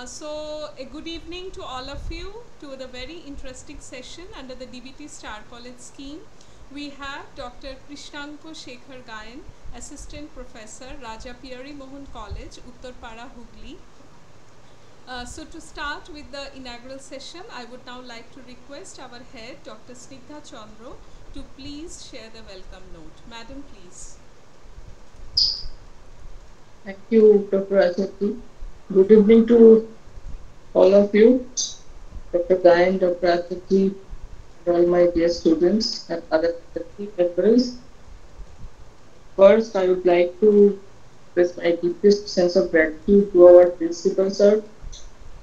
A good evening to all of you to the very interesting session under the DBT Star College scheme. We have Dr. Krishnanko Shekhar Gayan, Assistant Professor, Raja Piyari Mohan College, Uttarpara, Hooghly. So to start with the inaugural session, I would now like to request our head, Dr. Snigdha Chandra, to please share the welcome note. Madam, please. Thank you, Dr. Asati. Good evening to all of you, Dr. Gayan, Dr. Asati, and all my dear students and other faculty members. First, I would like to express my deepest sense of gratitude to our principal, sir,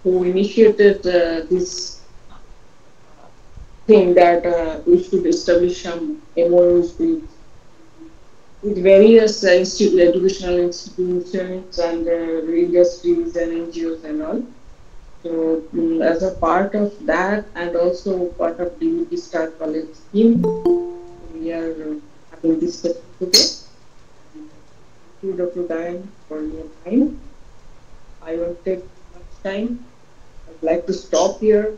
who initiated this thing that we should establish some MOUs with various educational institutions and industries and NGOs and all. So, as a part of that and also part of DBT Star College scheme, we are having this session today. Thank you, Dr. Gayan, for your time. I won't take much time. I'd like to stop here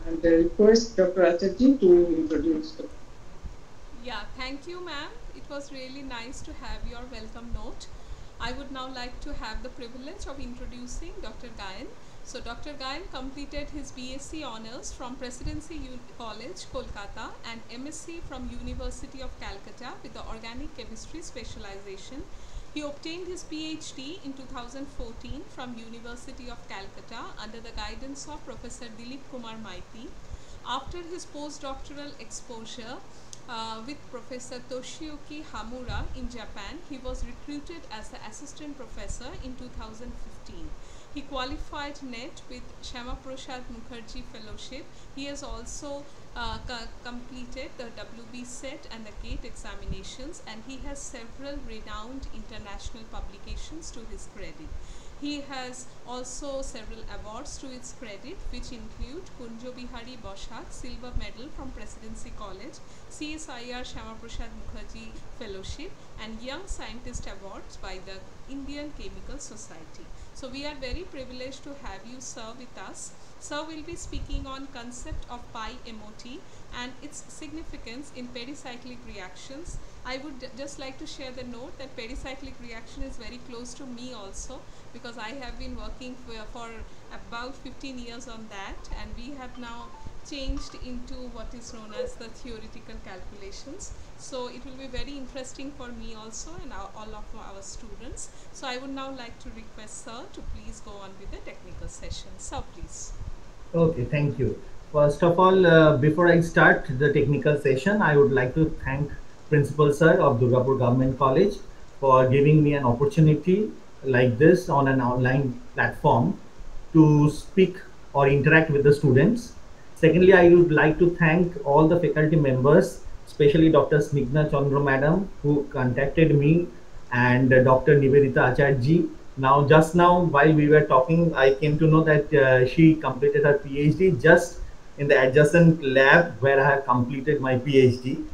and request Dr. Acharjee to introduce the. Yeah, thank you, ma'am. It was really nice to have your welcome note. I would now like to have the privilege of introducing Dr. Gayan. So Dr. Gayan completed his BSc Honours from Presidency College, Kolkata, and MSc from University of Calcutta with the Organic Chemistry specialization. He obtained his PhD in 2014 from University of Calcutta under the guidance of Professor Dilip Kumar Maiti. After his postdoctoral exposure with Professor Toshiyuki Hamura in Japan, he was recruited as the assistant professor in 2015. He qualified NET with Shyama Prasad Mukherjee Fellowship. He has also completed the WB set and the GATE examinations, and he has several renowned international publications to his credit. He has also several awards to its credit, which include Kunjo Bihari Boshak Silver Medal from Presidency College, CSIR Shyama Prasad Mukherjee Fellowship, and Young Scientist Awards by the Indian Chemical Society. So we are very privileged to have you, sir, with us. Sir will be speaking on concept of pi-MOT and its significance in pericyclic reactions. I would just like to share the note that pericyclic reaction is very close to me also, because I have been working for about 15 years on that, and we have now changed into what is known as the theoretical calculations. So it will be very interesting for me also and all of our students. So I would now like to request sir to please go on with the technical session. Sir, please. Okay, thank you. First of all, before I start the technical session, I would like to thank Principal Sir of Durgapur Government College for giving me an opportunity like this on an online platform to speak or interact with the students. Secondly, I would like to thank all the faculty members, especially Dr. Snigdha Chandra Madam, who contacted me, and Dr. Nivedita Acharjee. Now, just now, while we were talking, I came to know that she completed her PhD just in the adjacent lab where I have completed my PhD.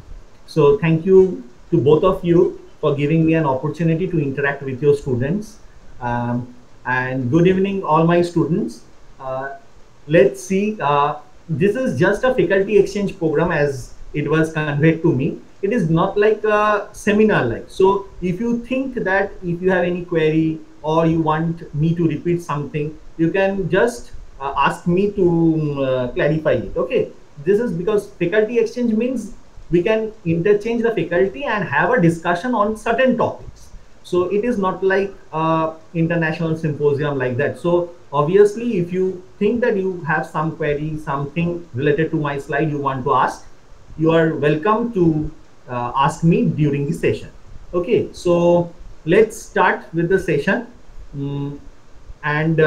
So thank you to both of you for giving me an opportunity to interact with your students. And good evening, all my students. Let's see, this is just a faculty exchange program as it was conveyed to me. It is not like a seminar like. So if you think that if you have any query or you want me to repeat something, you can just ask me to clarify it. Okay, this is because faculty exchange means we can interchange the faculty and have a discussion on certain topics. So it is not like international symposium like that. So obviously, if you think that you have some query, something related to my slide you want to ask, you are welcome to ask me during the session. Okay, so let's start with the session. And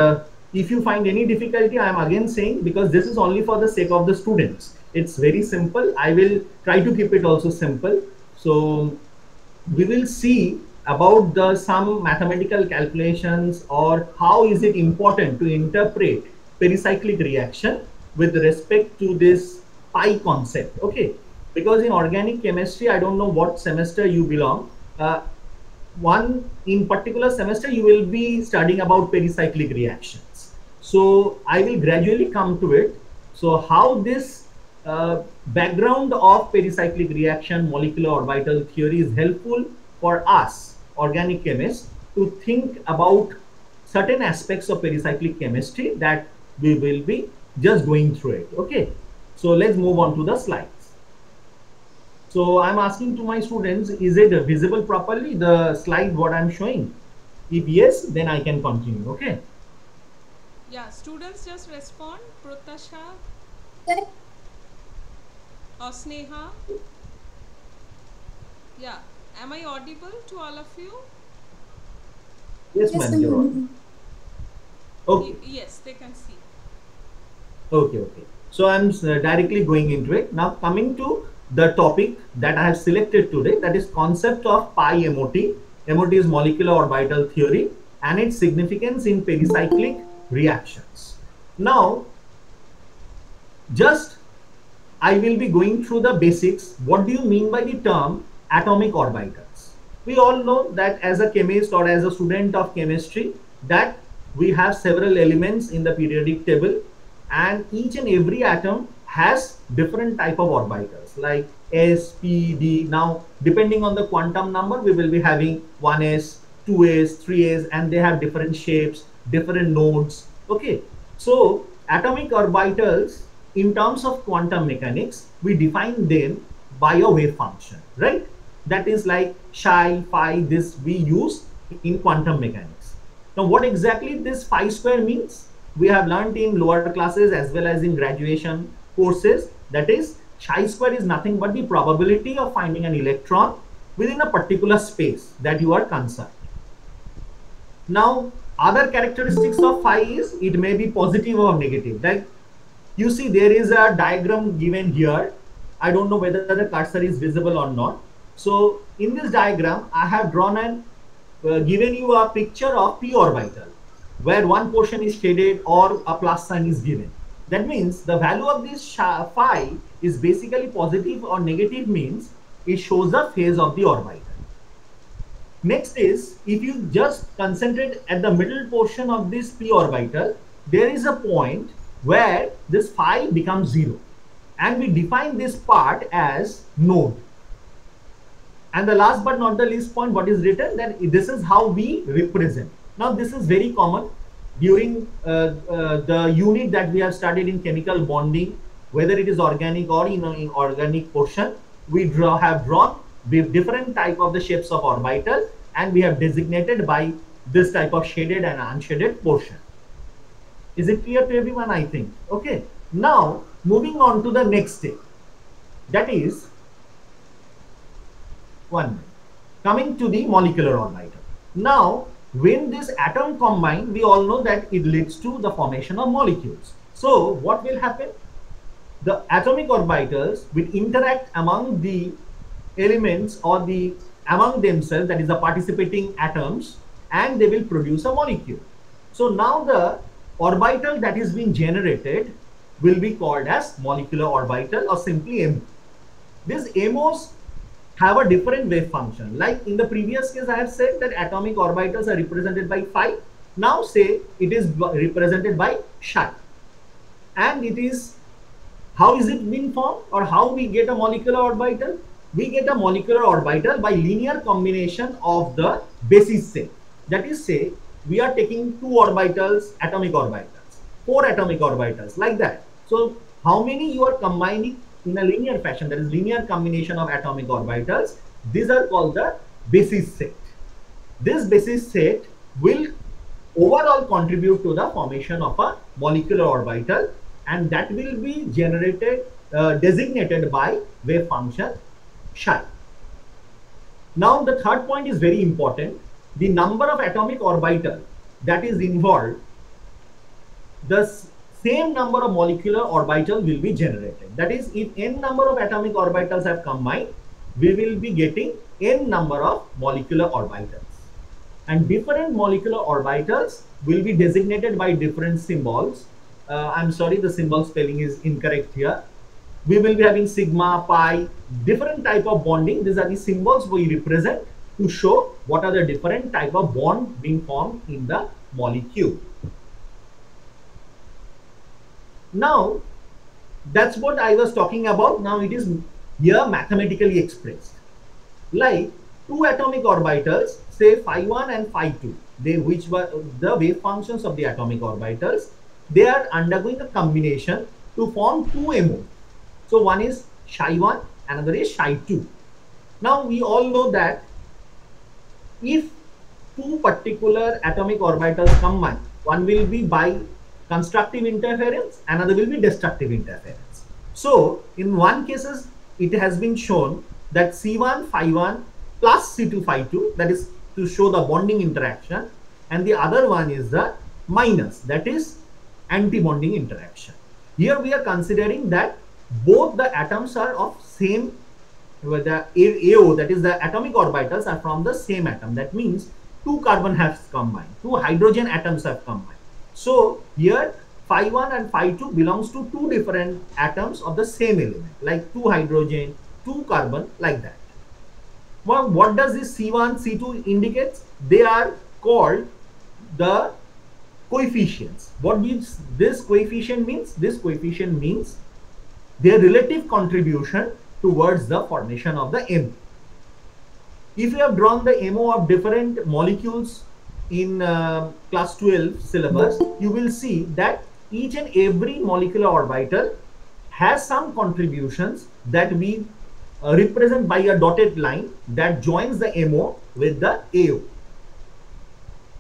if you find any difficulty, I am again saying, because this is only for the sake of the students. It's very simple. I will try to keep it also simple. So we will see about some mathematical calculations or how is it important to interpret pericyclic reaction with respect to this pi concept. Okay, because in organic chemistry, I don't know what semester you belong. One in particular semester you will be studying about pericyclic reactions. So I will gradually come to it. So how this background of pericyclic reaction, molecular orbital theory is helpful for us organic chemists to think about certain aspects of pericyclic chemistry that we will be just going through it. Okay, so let's move on to the slides. So I'm asking to my students, is it visible properly, the slide what I'm showing? If yes, then I can continue. Okay. Yeah, students just respond. Pratasha or Sneha. Yeah, am I audible to all of you? Yes, ma'am. You're on. Okay. Yes, they can see. Okay, okay. So I'm directly going into it. Now coming to the topic that I have selected today, that is concept of pi MOT. MOT is molecular orbital theory and its significance in pericyclic reactions. Now, just I will be going through the basics. What do you mean by the term atomic orbitals? We all know that as a chemist or as a student of chemistry, that we have several elements in the periodic table, and each and every atom has different type of orbitals like s, p, d. Now depending on the quantum number, we will be having 1s, 2s, 3s, and they have different shapes, different nodes. Okay, so atomic orbitals, in terms of quantum mechanics, we define them by a wave function, right? That is like psi, phi, this we use in quantum mechanics. Now what exactly this phi square means? We have learned in lower classes as well as in graduation courses, that is chi square is nothing but the probability of finding an electron within a particular space that you are concerned. Now other characteristics of phi is it may be positive or negative. Like you see there is a diagram given here. I don't know whether the cursor is visible or not. So in this diagram I have drawn and given you a picture of p orbital, where one portion is shaded or a plus sign is given. That means the value of this phi is basically positive or negative, means it shows the phase of the orbital. Next is, if you just concentrate at the middle portion of this p orbital, there is a point where this phi becomes 0, and we define this part as node. And the last but not the least point, what is written, that this is how we represent. Now this is very common during the unit that we have studied in chemical bonding, whether it is organic or in organic portion. We have drawn with different type of the shapes of orbital, and we have designated by this type of shaded and unshaded portion. Is it clear to everyone? I think. Okay. Now moving on to the next step, that is coming to the molecular orbital. Now when this atom combine, we all know that it leads to the formation of molecules. So what will happen? The atomic orbitals will interact among the elements or among themselves, that is the participating atoms, and they will produce a molecule. So now the orbital that is being generated will be called as molecular orbital, or simply MO. These MOs have a different wave function. Like in the previous case, I have said that atomic orbitals are represented by phi. Now say it is represented by psi. And it is, how is it being formed, or how we get a molecular orbital? We get a molecular orbital by linear combination of the basis set. That is, say we are taking 2 orbitals, atomic orbitals, 4 atomic orbitals, like that. So how many you are combining in a linear fashion, that is linear combination of atomic orbitals, these are called the basis set. This basis set will overall contribute to the formation of a molecular orbital, and that will be generated, designated by wave function psi. Now the third point is very important. The number of atomic orbital that is involved, the same number of molecular orbital will be generated. That is, if n number of atomic orbitals have combined, we will be getting n number of molecular orbitals. And different molecular orbitals will be designated by different symbols. I'm sorry, the symbol spelling is incorrect here. We will be having sigma, pi, different type of bonding. These are the symbols we represent to show what are the different type of bond being formed in the molecule. Now, that's what I was talking about. Now it is here mathematically expressed. Like two atomic orbitals, say phi 1 and phi 2, they which were the wave functions of the atomic orbitals, they are undergoing a combination to form two MO. So one is psi 1, another is psi 2. Now we all know that if two particular atomic orbitals combine, one will be by constructive interference, another will be destructive interference. So in one cases it has been shown that C1 phi 1 plus C2 phi 2, that is to show the bonding interaction, and the other one is the minus, that is anti-bonding interaction. Here we are considering that both the atoms are of same, where the AO, that is the atomic orbitals, are from the same atom. That means two carbon have combined, two hydrogen atoms have combined. So here phi 1 and phi 2 belongs to two different atoms of the same element, like two hydrogen, two carbon, like that. Well, what does this C1, C2 indicates? They are called the coefficients. What does this coefficient means? This coefficient means their relative contribution towards the formation of the MO. If you have drawn the MO of different molecules in class 12 syllabus, you will see that each and every molecular orbital has some contributions that we represent by a dotted line that joins the MO with the AO.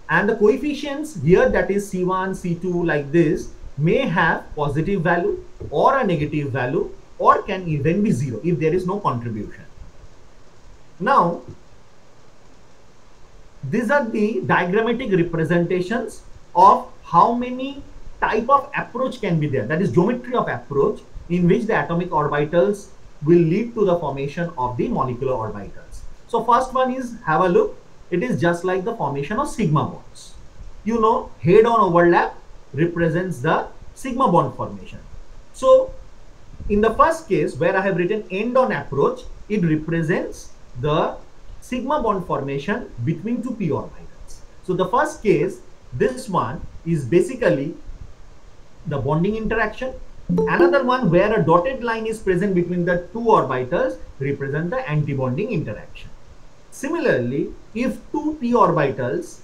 And the coefficients here, that is C1, C2, like this, may have positive value or a negative value, or can even be zero if there is no contribution. Now, these are the diagrammatic representations of how many type of approach can be there, that is geometry of approach, in which the atomic orbitals will lead to the formation of the molecular orbitals. So first one is, have a look, it is just like the formation of sigma bonds. You know, head-on overlap represents the sigma bond formation. So in the first case where I have written end-on approach, it represents the sigma bond formation between two p orbitals. So the first case, this one is basically the bonding interaction. Another one where a dotted line is present between the two orbitals represent the anti-bonding interaction. Similarly, if two p orbitals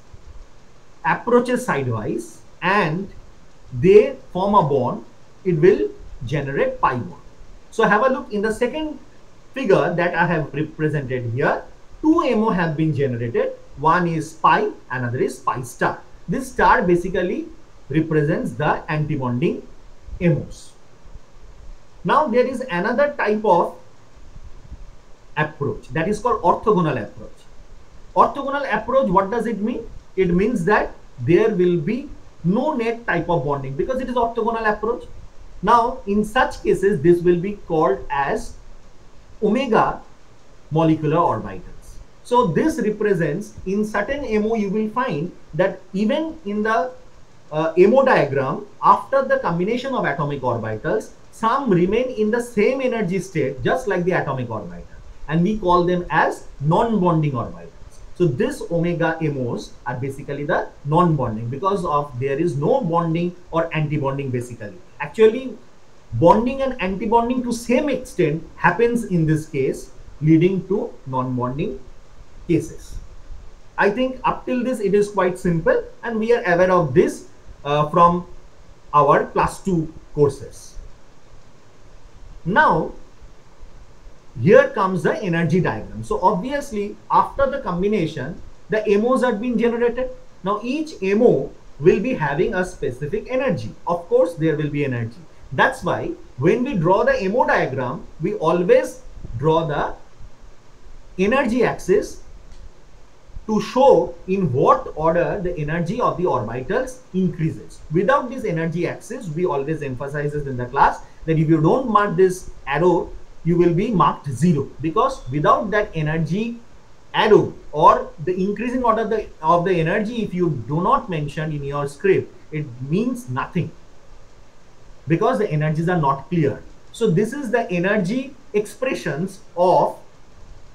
approaches sidewise and they form a bond, it will generate pi bond. So have a look in the second figure that I have represented here. Two MO have been generated. One is pi, another is pi star. This star basically represents the anti-bonding MOs. Now there is another type of approach that is called orthogonal approach. Orthogonal approach, what does it mean? It means that there will be no net type of bonding because it is orthogonal approach. Now in such cases, this will be called as omega molecular orbitals. So this represents, in certain MO you will find that even in the MO diagram, after the combination of atomic orbitals, some remain in the same energy state just like the atomic orbital, and we call them as non-bonding orbitals. So this omega MOs are basically the non-bonding because of there is no bonding or anti-bonding basically. Actually, bonding and anti-bonding to same extent happens in this case, leading to non-bonding cases. I think up till this it is quite simple, and we are aware of this from our class 2 courses. Now here comes the energy diagram. So obviously after the combination, the MOs have been generated. Now each MO will be having a specific energy. Of course there will be energy. That's why when we draw the MO diagram, we always draw the energy axis to show in what order the energy of the orbitals increases. Without this energy axis, we always emphasizes in the class that if you don't mark this arrow, you will be marked 0, because without that energy arrow or the increasing order of the energy, if you do not mention in your script, it means nothing because the energies are not clear. So this is the energy expressions of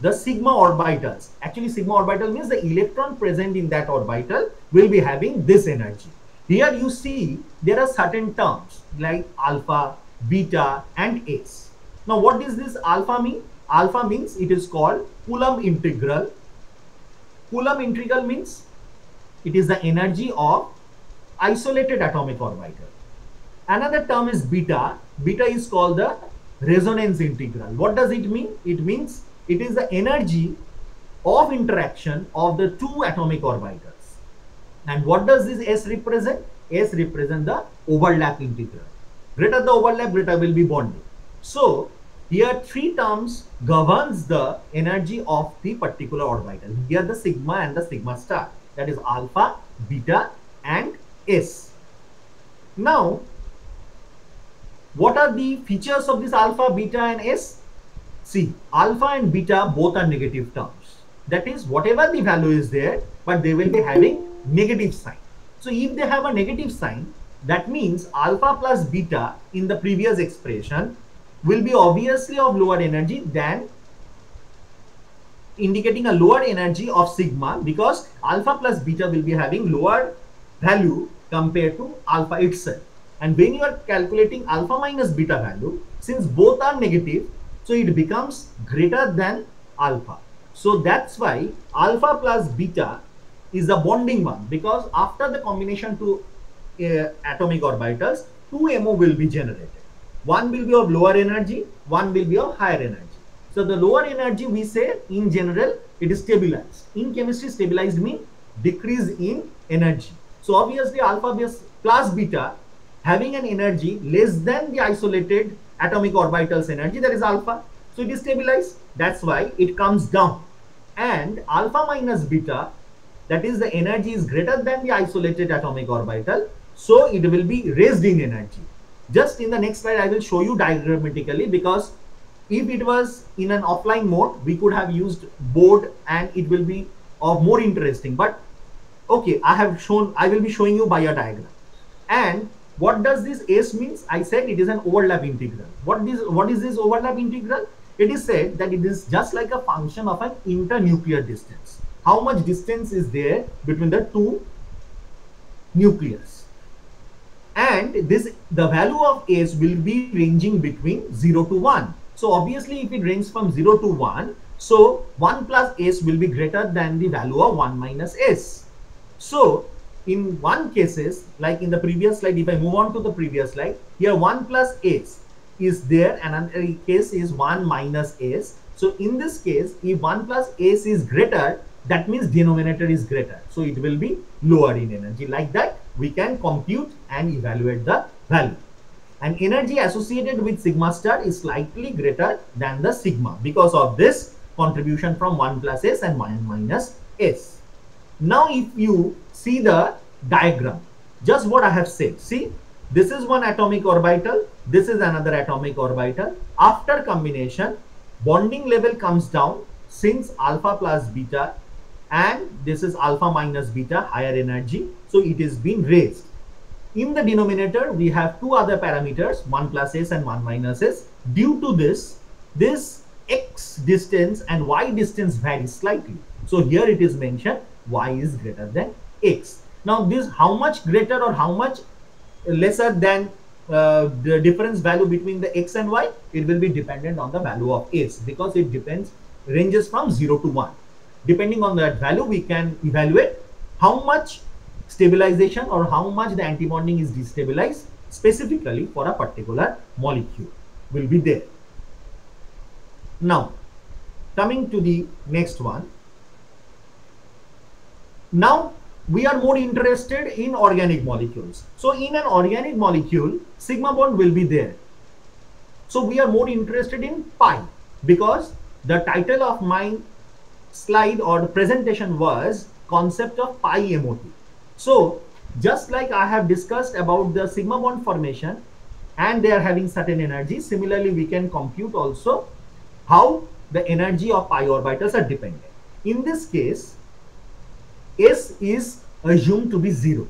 the sigma orbitals. Actually, sigma orbital means the electron present in that orbital will be having this energy. Here you see there are certain terms like alpha, beta and S. Now what does this alpha mean? Alpha means it is called Coulomb integral. Coulomb integral means it is the energy of isolated atomic orbital. Another term is beta. Beta is called the resonance integral. What does it mean? It means it is the energy of interaction of the two atomic orbitals. And what does this S represent? S represent the overlap integral. Greater the overlap, greater will be bonding. So here three terms governs the energy of the particular orbital. Here the sigma and the sigma star, that is alpha, beta and S. Now what are the features of this alpha, beta and S? See, alpha and beta both are negative terms. That is, whatever the value is there, but they will be having negative sign. So if they have a negative sign, that means alpha plus beta in the previous expression will be obviously of lower energy than, indicating a lower energy of sigma, because alpha plus beta will be having lower value compared to alpha itself. And when you are calculating alpha minus beta value, since both are negative, so it becomes greater than alpha. So that's why alpha plus beta is the bonding one, because after the combination to atomic orbitals, two MO will be generated. One will be of lower energy, one will be of higher energy. So the lower energy, we say in general it is stabilized. In chemistry, stabilized means decrease in energy. So obviously alpha plus beta having an energy less than the isolated atomic orbitals energy, that is alpha. So it is stabilized. That's why it comes down. And alpha minus beta, that is the energy is greater than the isolated atomic orbital, so it will be raised in energy. Just in the next slide I will show you diagrammatically, because if it was in an offline mode we could have used board and it will be of more interesting, but okay, I will be showing you by a diagram. And what does this S means? I said it is an overlap integral. What is this overlap integral? It is said that it is just like a function of an internuclear distance. How much distance is there between the two nucleus? And the value of S will be ranging between 0 to 1. So obviously if it ranges from 0 to 1, so 1 plus S will be greater than the value of 1 minus S. So in one cases, like in the previous slide, if I move on to the previous slide, here 1 plus S is there, and another case is 1 minus S. So in this case, if 1 plus S is greater, that means denominator is greater. So it will be lower in energy. Like that, we can compute and evaluate the value. And energy associated with sigma star is slightly greater than the sigma because of this contribution from 1 plus S and 1 minus S. Now if you see the diagram, just what I have said, see, this is one atomic orbital, this is another atomic orbital. After combination, bonding level comes down since alpha plus beta, and this is alpha minus beta, higher energy, so it is being raised. In the denominator, we have two other parameters, 1 plus S and 1 minus S. Due to this X distance and Y distance varies slightly. So here it is mentioned Y is greater than X. Now this, how much greater or how much lesser than the difference value between the X and Y, it will be dependent on the value of S, because it ranges from 0 to 1. Depending on that value, we can evaluate how much stabilization or how much the antibonding is destabilized specifically for a particular molecule will be there. Now coming to the next one, now we are more interested in organic molecules. So in an organic molecule, sigma bond will be there. So we are more interested in pi, because the title of my slide or the presentation was concept of pi MOT. So just like I have discussed about the sigma bond formation and they are having certain energy, similarly we can compute also how the energy of pi orbitals are dependent. In this case, S is assumed to be 0.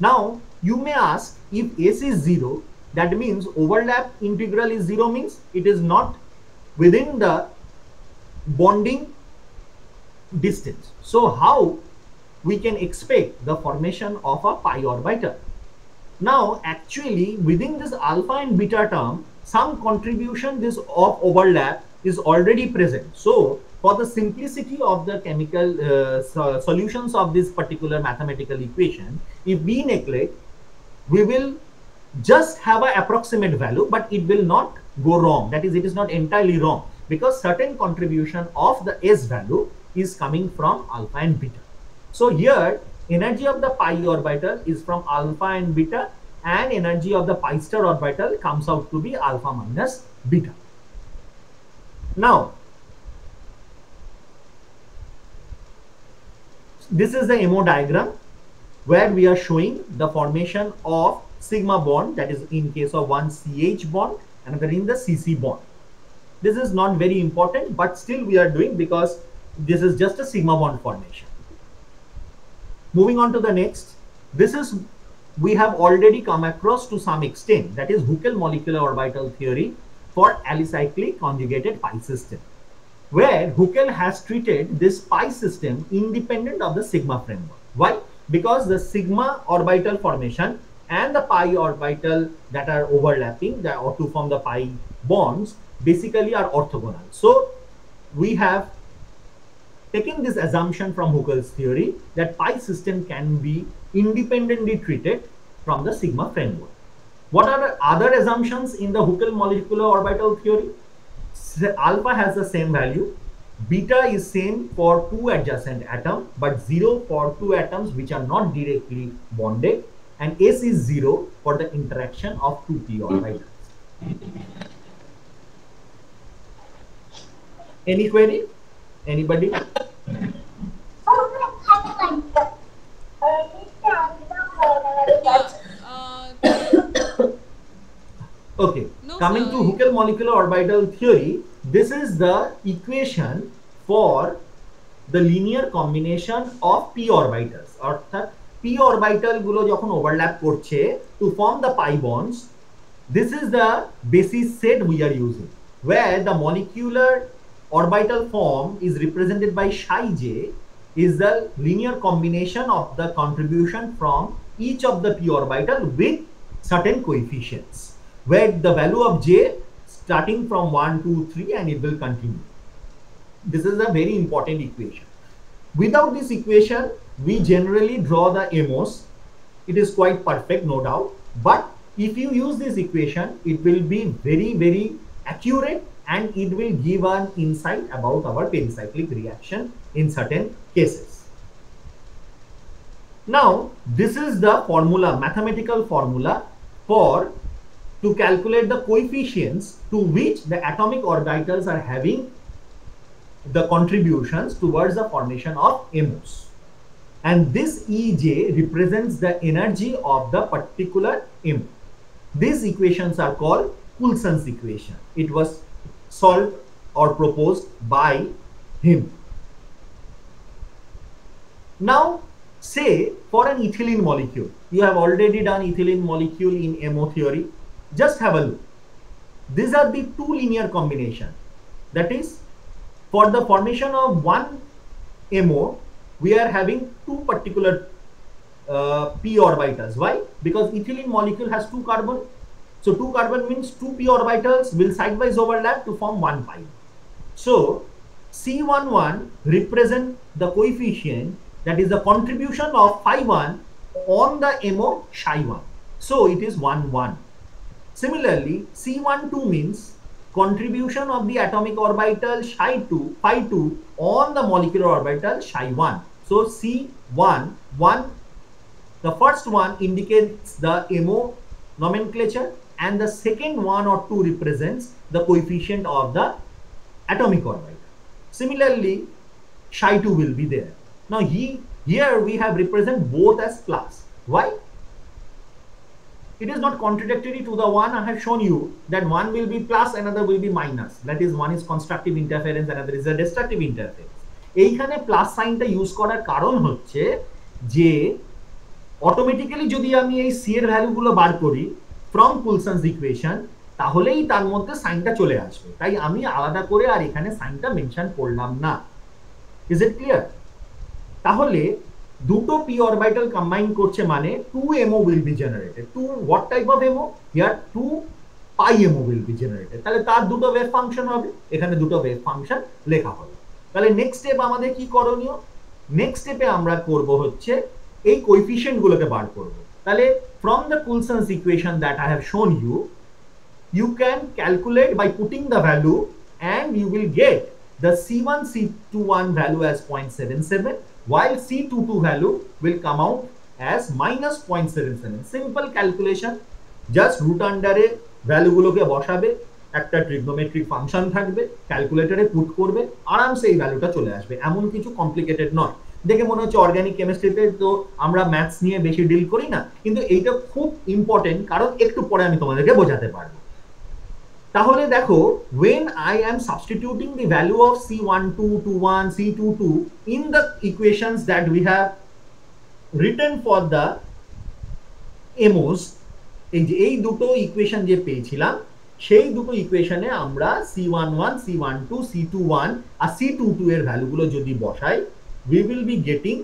Now you may ask, if S is 0, that means overlap integral is 0, means it is not within the bonding distance. So how we can expect the formation of a pi orbital. Now, actually, within this alpha and beta term, some contribution this of overlap is already present. So, for the simplicity of the chemical solutions of this particular mathematical equation, if we neglect, we will just have an approximate value, but it will not go wrong. That is, it is not entirely wrong, because certain contribution of the S value is coming from alpha and beta. So here, energy of the pi orbital is from alpha and beta, and energy of the pi star orbital comes out to be alpha minus beta. Now, this is the MO diagram where we are showing the formation of sigma bond, that is in case of one CH bond, another in the CC bond. This is not very important, but still we are doing because this is just a sigma bond formation. Moving on to the next, this is, we have already come across to some extent, that is Huckel molecular orbital theory for alicyclic conjugated pi system, where Huckel has treated this pi system independent of the sigma framework. Why? Because the sigma orbital formation and the pi orbital that are overlapping to form the pi bonds basically are orthogonal. So we have taken this assumption from Huckel's theory that pi system can be independently treated from the sigma framework. What are the other assumptions in the Huckel molecular orbital theory? Alpha has the same value, beta is same for two adjacent atoms, but 0 for two atoms which are not directly bonded, and S is 0 for the interaction of two p orbitals. Any query? Anybody? Okay, No, coming sir. to Huckel molecular orbital theory, this is the equation for the linear combination of p orbitals. অর্থাৎ p orbital গুলো যখন overlap করছে to form the pi bonds, this is the basis set we are using, where the molecular orbital form is represented by psi j is the linear combination of the contribution from each of the p orbital with certain coefficients, where the value of j starting from 1, 2, 3 and it will continue. This is a very important equation. Without this equation, we generally draw the MOs. It is quite perfect, no doubt. But if you use this equation, it will be very, very accurate and it will give an insight about our pericyclic reaction in certain cases. Now, this is the formula, mathematical formula for to calculate the coefficients to which the atomic orbitals are having the contributions towards the formation of MOs. And this EJ represents the energy of the particular MO. These equations are called Coulson's equation. It was solved or proposed by him. Now, say for an ethylene molecule, you have already done ethylene molecule in MO theory. Just have a look. These are the two linear combination. That is, for the formation of one MO, we are having two particular p orbitals. Why? Because ethylene molecule has two carbon. So two carbon means two p orbitals will sidewise overlap to form one pi. So C11 represent the coefficient, that is the contribution of phi 1 on the MO psi 1. So it is 1, 1. Similarly, C12 means contribution of the atomic orbital psi 2 on the molecular orbital psi 1. So C1, 1, the first one indicates the MO nomenclature and the second one or two represents the coefficient of the atomic orbital. Similarly, psi 2 will be there. Now here we have represent both as plus. Why? It is not contradictory to the one I have shown you that one will be plus, another will be minus. That is, one is constructive interference, another is a destructive interference. এইখানে plus সাইনটা use করার কারণ হচ্ছে যে automatically যদি আমি এই C এর ভ্যালুগুলো বার করি ফ্রম কুলসনস ইকুয়েশন, তাহলেই তার মধ্যে সাইনটা চলে আসবে। তাই আমি আলাদা করে আর এখানে সাইনটা মেনশন করলাম না। Is it clear? তাহলে দুটো p orbital combine করছে মানে 2 MO will be generated. 2 what type of MO? Here 2 pi MO will be generated. তাহলে তার দুটো ওয়েভ ফাংশন হবে, এখানে দুটো ওয়েভ ফাংশন লেখা হবে। তাহলে নেক্সট স্টেপ আমাদের কি করণীয়? নেক্সট স্টেপে আমরা করব হচ্ছে এই কোএফিশিয়েন্ট গুলোকে বার করব। তাহলে from the Coulson's equation that I have shown you, you can calculate by putting the value and you will get the C1 C21 value as 0.77 while C22 value will come out as minus 0.77. Simple calculation, just root under a value গুলোকে বসাবে, একটা trigonometric function থাকবে, ক্যালকুলেটরে put করবে, আরামসে এই ভ্যালুটা চলে আসবে। এমন কিছু কমপ্লিকেটেড নয়। দেখে মনে হচ্ছে অর্গানিক কেমিস্ট্রিতে তো আমরা ম্যাথস নিয়ে বেশি ডিল করি না, কিন্তু এইটা খুব ইম্পর্টেন্ট, কারণ একটু পরে আমি তোমাদেরকে বোঝাতে পারবো। তাহলে দেখো, when I am substituting the value of C1221 C22 in the equations that we have written for the MOs, এই দুটো ইকুয়েশন যে পেয়েছিলাম সেই দুটো ইকুয়েশনে আমরা C11 C12 C21 আর C22 এর ভ্যালুগুলো যদি বসাই, we will be getting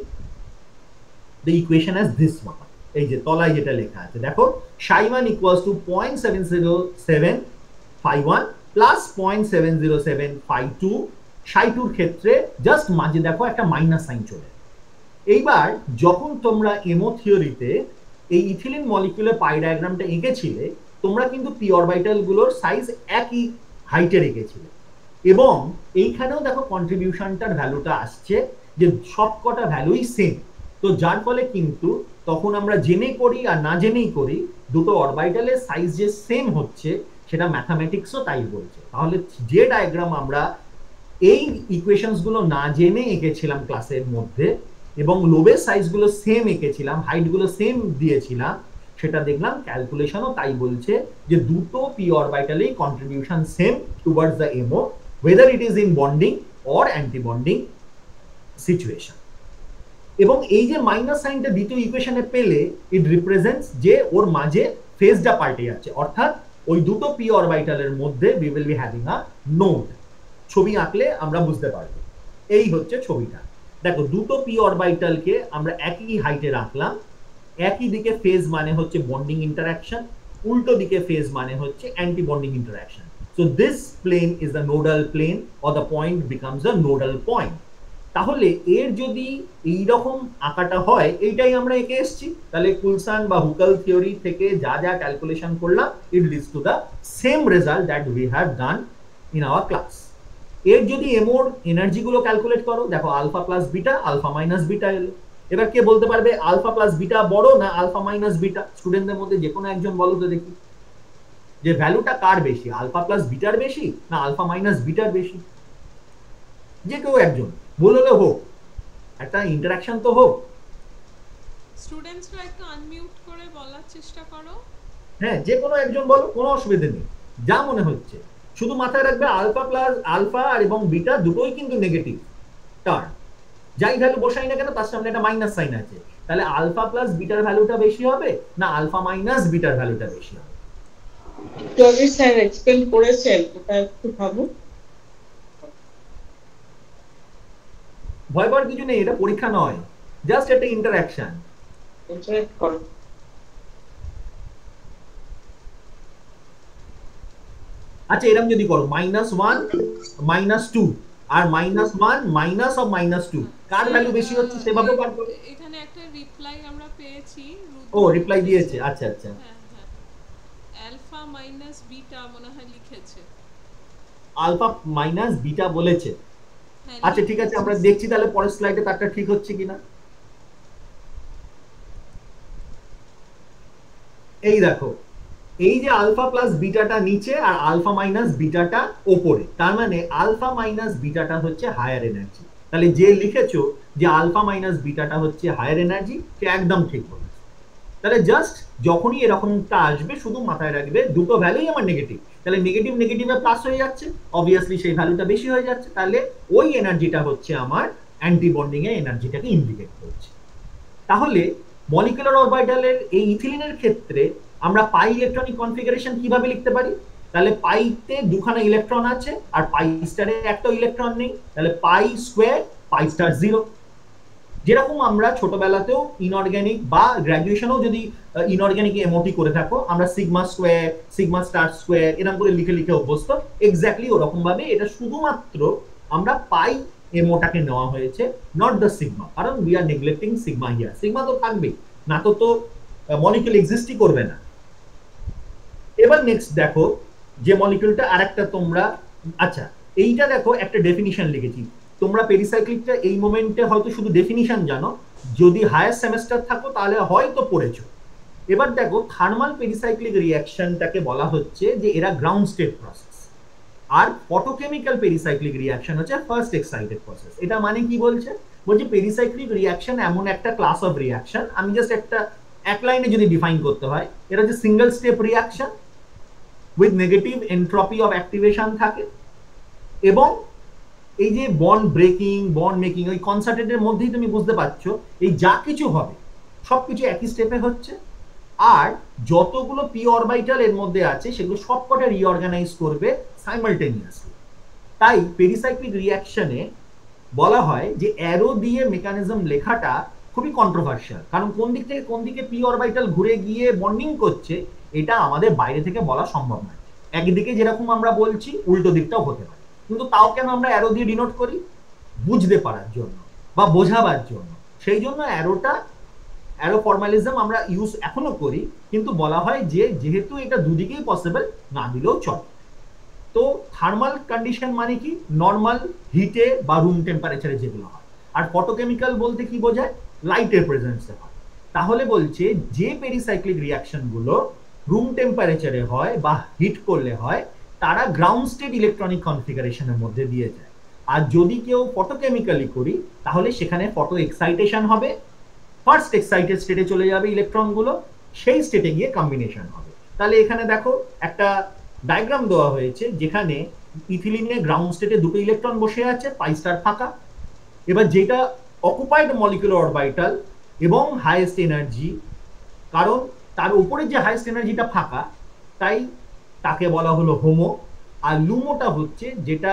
the equation as this one. এই যে তলায় যেটা লেখা আছে দেখো, psi1 equals to 0.70751 plus 0.70752, psi2 এর ক্ষেত্রে জাস্ট মাঝে দেখো একটা মাইনাস সাইন চলে। এইবার যখন তোমরা এমও থিওরিতে এই ইথিলিন মলিকিউলের পাই ডায়াগ্রামটা এঁকেছিলে, তোমরা কিন্তু পি অরবিটাল গুলোর সাইজ একই হাইটে রেখেছিলে, এবং এইখানেও দেখো কন্ট্রিবিউশনটার ভ্যালুটা আসছে যে সবকটা ভ্যালুই সেম। তো যার ফলে কিন্তু তখন আমরা জেনে করি আর না জেনেই করি, দুটো অরবিটালের সাইজ যে সেম হচ্ছে সেটা ম্যাথামেটিক্সও তাই বলছে। তাহলে যে ডায়াগ্রাম আমরা এই ইকুয়েশনস গুলো না জেনে এঁকেছিলাম ক্লাসের মধ্যে, এবং লোবের সাইজগুলো সেম এঁকেছিলাম, হাইটগুলো সেম দিয়েছিলাম, সেটা দেখলাম ক্যালকুলেশনও তাই বলছে যে দুটো পি অরবিটালেই contribution same towards the MO, whether it is in bonding or anti bonding situation. এবং এই যে মাইনাস সাইনটা দ্বিতীয় ইকুয়েশনে পেলে, ইট রিপ্রেজেন্টস যে ওর মাঝে ফেজটা পাল্টে যাচ্ছে, অর্থাৎ ওই দুটো পি অরবিটালের মধ্যে we will be having a node. ছবি আঁকলে আমরা বুঝতে পারবো। এই হচ্ছে ছবিটা। দেখো, দুটো পি অরবিটালকে আমরা একই হাইটে রাখলাম, একই দিকে ফেজ মানে হচ্ছে বন্ডিং ইন্টারঅ্যাকশন, উল্টো দিকে ফেজ মানে হচ্ছে anti bonding interaction. So this plane is the nodal plane or the point becomes the nodal point. তাহলে এর যদি এইরকম আঁকাটা হয়, এইটাই আমরা এঁকে এসেছি, তাহলে কুলসন বা হুকেল থিওরি থেকে যা যা ক্যালকুলেশন করলাম, it leads to the same result that we have done in our class. এর যদি এমোর এনার্জি গুলো ক্যালকুলেট করো, দেখো alpha plus beta, alpha minus beta এলো। এবার কে বলতে পারবে আলফা প্লাস বিটা বড় না আলফা মাইনাস বিটা? স্টুডেন্টদের মধ্যে যে কোনো একজন বলো তো দেখি, যে ভ্যালুটা কার বেশি, আলফা প্লাস বিটার বেশি না আলফা মাইনাস বিটার বেশি? যে কেউ একজন বললে হোক, একটা ইন্টারঅ্যাকশন তো হোক। স্টুডেন্টসরা একটু আনমিউট করে বলার চেষ্টা করো। হ্যাঁ, যে কোনো একজন বলো, কোনো অসুবিধা নেই, যা মনে হচ্ছে। শুধু মাথায় রাখবে আলফা প্লাস আলফা আর এবং বিটা দুটোই কিন্তু নেগেটিভ টার্ম, যাই ভ্যালু বসাই না কেন তার সামনে একটা মাইনাস সাইন আছে। তাহলে আলফা প্লাস বিটার ভ্যালুটা বেশি হবে না আলফা মাইনাস বিটার ভ্যালুটা বেশি হবে? যদি স্যার এক্সপ্লেন করেছেন ওটা একটু ভাবো। ভয় পাওয়ার কিছু নেই, এটা পরীক্ষা নয়, জাস্ট একটা ইন্টারঅ্যাকশন। ইন্টারেক্ট করো। আচ্ছা, এরকম যদি করো -1 -2 আর -1 মাইনাস অফ -2, কার ভ্যালু বেশি হচ্ছে সেভাবে বার করো। এখানে একটা রিপ্লাই আমরা পেয়েছি। ও, রিপ্লাই দিয়েছে, আচ্ছা আচ্ছা। হ্যাঁ হ্যাঁ, আলফা মাইনাস বিটা মনে হয় লিখেছে। আলফা মাইনাস বিটা বলেছে। হ্যাঁ, আচ্ছা ঠিক আছে, আমরা দেখছি তাহলে পরের স্লাইডে তারটা ঠিক হচ্ছে কিনা। এই দেখো, এই যে আলফা প্লাস বিটাটা নিচে আর আলফা মাইনাস বিটাটা ওপরে, তার মানে আলফা মাইনাস বিটাটা হচ্ছে হায়ার এনার্জি। তাহলে যে লিখেছো যে আলফা মাইনাস বিটাটা হচ্ছে হায়ার এনার্জি, সে একদম ঠিক বলেছে। তাহলে জাস্ট যখনই এরকমটা আসবে শুধু মাথায় রাখবে দুটো ভ্যালুই আমার নেগেটিভ, তাহলে নেগেটিভ নেগেটিভে প্লাস হয়ে যাচ্ছে, অবভিয়াসলি সেই ভ্যালুটা বেশি হয়ে যাচ্ছে, তাহলে ওই এনার্জিটা হচ্ছে আমার অ্যান্টি বন্ডিং এর এনার্জিটাকে ইন্ডিকেট করছে। তাহলে মলিকুলার অরবিটালের এই ইথিলিনের ক্ষেত্রে আমরা পাই ইলেকট্রনিক কনফিগারেশন কিভাবে লিখতে পারি? তাহলে পাইতে দুখানা ইলেকট্রন আছে আর পাই স্টারে একটা ইলেকট্রন নেই, তাহলে পাই স্কয়ার পাই স্টার 0। যেরকম আমরা ছোটবেলাতেও ইনঅর্গানিক বা গ্র্যাজুয়েশনেও যদি ইনঅর্গানিক এমওটি করে থাকো, আমরা sigma square, sigma star square এরকম করে লিখে লিখে অভ্যস্ত, এক্স্যাক্টলি ওরকম ভাবে এটা শুধুমাত্র আমরা পাই এমওটাকে নেওয়া হয়েছে, নট দ্য সিগমা, কারণ we are neglecting sigma here. Sigma তো থাকবেই, না তো তো মলিকিউল এক্সিস্টই করবে না। এবার নেক্সট দেখো যে মলিকিউলটা আরেকটা তোমরা, আচ্ছা এইটা দেখো একটা ডেফিনিশন লিখেছি, তোমরা পেরিসাইক্লিকটা এই মোমেন্টে হয়তো শুধু ডেফিনিশন জানো, যদি হায়ার সেমেস্টার থাকো তাহলে হয়তো পড়েছো। এবার দেখো থার্মাল পেরিসাইক্লিক রিঅ্যাকশনটাকে বলা হচ্ছে যে এরা গ্রাউন্ড স্টেট প্রসেস, আর ফটোকেমিক্যাল পেরিসাইক্লিক রিঅ্যাকশন হচ্ছে ফার্স্ট এক্সাইটেড প্রসেস। এটা মানে কি বলছে, বলছে পেরিসাইক্লিক রিঅ্যাকশন এমন একটা ক্লাস অফ রিঅ্যাকশন, আমি জাস্ট একটা এক লাইনে যদি ডিফাইন করতে হয়, এটা হচ্ছে single step reaction with negative entropy of activation থাকে, এবং এই যে বন্ড ব্রেকিং, বন্ড মেকিং, ওই কনসার্টেন্টের মধ্যেই তুমি বুঝতে পারছো এই যা কিছু হবে সবকিছু একই স্টেপে হচ্ছে, আর যতগুলো পি অরবিটাল এর মধ্যে আছে সেগুলো সবকটা রিঅর্গানাইজ করবে সাইমালটেনিয়াসলি। তাই পেরিসাইক্লিক রিঅ্যাকশনে বলা হয় যে অ্যারো দিয়ে মেকানিজম লেখাটা খুবই কন্ট্রোভার্সিয়াল, কারণ কোন দিক থেকে কোন দিকে পি অরবিটাল ঘুরে গিয়ে বন্ডিং করছে এটা আমাদের বাইরে থেকে বলা সম্ভব নয়। একদিকে যেরকম আমরা বলছি উল্টো দিকটাও হতে পারে, কিন্তু তাও কেন আমরা অ্যারো দিয়ে ডিনোট করি, বুঝতে পারার জন্য বা বোঝাবার জন্য। সেই জন্য অ্যারো ফর্মালিজম আমরা ইউজ এখনো করি, কিন্তু বলা হয় যে যেহেতু এটা দুদিকেই পসিবল, না দিলেও চলে। তো থার্মাল কন্ডিশন মানে কি, নর্মাল হিটে বা রুম টেম্পারেচারে যেগুলো হয়, আর ফটোকেমিক্যাল বলতে কি বোঝায়, লাইটের প্রেজেন্সে হয়। তাহলে বলছে যে পেরিসাইক্লিক রিঅ্যাকশন গুলো রুম টেম্পারেচারে হয় বা হিট করলে হয়, তারা গ্রাউন্ড স্টেট ইলেকট্রনিক কনফিগারেশনের মধ্যে দিয়ে যায়। আর যদি কেউ ফটোকেমিক্যালি করি তাহলে সেখানে ফটো এক্সাইটেশন হবে, ফার্স্ট এক্সাইটেড স্টেটে চলে যাবে ইলেকট্রনগুলো, সেই স্টেটে গিয়ে কম্বিনেশন হবে। তাহলে এখানে দেখো একটা ডায়াগ্রাম দেওয়া হয়েছে যেখানে ইথিলিনের গ্রাউন্ড স্টেটে দুটো ইলেকট্রন বসে আছে, পাই স্টার ফাঁকা। এবার যেটা অকুপাইড মলিকুলার অরবিটাল এবং হাইয়েস্ট এনার্জি, কারণ তার উপরে যে হাইয়েস্ট এনার্জিটা ফাঁকা, তাই তাকে বলা হলো হোমো, আর লুমোটা হচ্ছে যেটা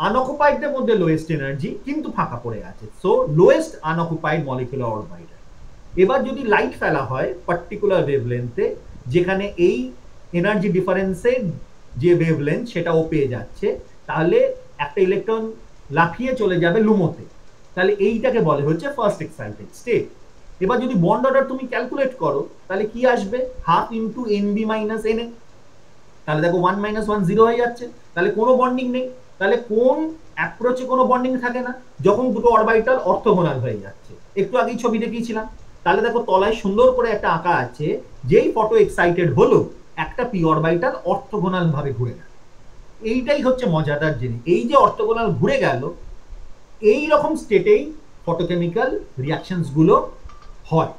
আনঅকুপাইডদের মধ্যে লোয়েস্ট এনার্জি কিন্তু ফাঁকা পড়ে আছে, সো লোয়েস্ট আনঅকুপাইড মলিকুলার অরবিটাল। এবার যদি লাইট ফেলা হয় পার্টিকুলার ওয়েভলেন্থে, যেখানে এই এনার্জি ডিফারেন্সের যে ওয়েভলেন্থ সেটা ও পেয়ে যাচ্ছে, তাহলে একটা ইলেকট্রন লাফিয়ে চলে যাবে লুমোতে, তাহলে এইটাকে বলে হচ্ছে ফার্স্ট এক্সাইটেড স্টেট। এবার যদি বন্ড অর্ডার তুমি ক্যালকুলেট করো তাহলে কি আসবে, half into NB minus NA, তাহলে দেখো 1 - 1 0 হয়ে যাচ্ছে, তাহলে কোনো বন্ডিং নেই। তাহলে কোন অ্যাপ্রোচে কোনো বন্ডিং থাকে না, যখন দুটো অরবিটাল অর্থোগোনাল হয়ে যাচ্ছে। একটু আগেই ছবি দেখিয়েছিলাম, তাহলে দেখো তলায় সুন্দর করে একটা আঁকা আছে, যেই ফটো এক্সাইটেড হলো একটা পি অরবিটাল অর্থোগোনাল ভাবে ঘুরে গেল। এইটাই হচ্ছে মজাদার জিনিস, এই যে অর্থোগোনাল ঘুরে গেল, এই রকম স্টেটেই ফটোকেমিক্যাল রিঅ্যাকশনস গুলো হয়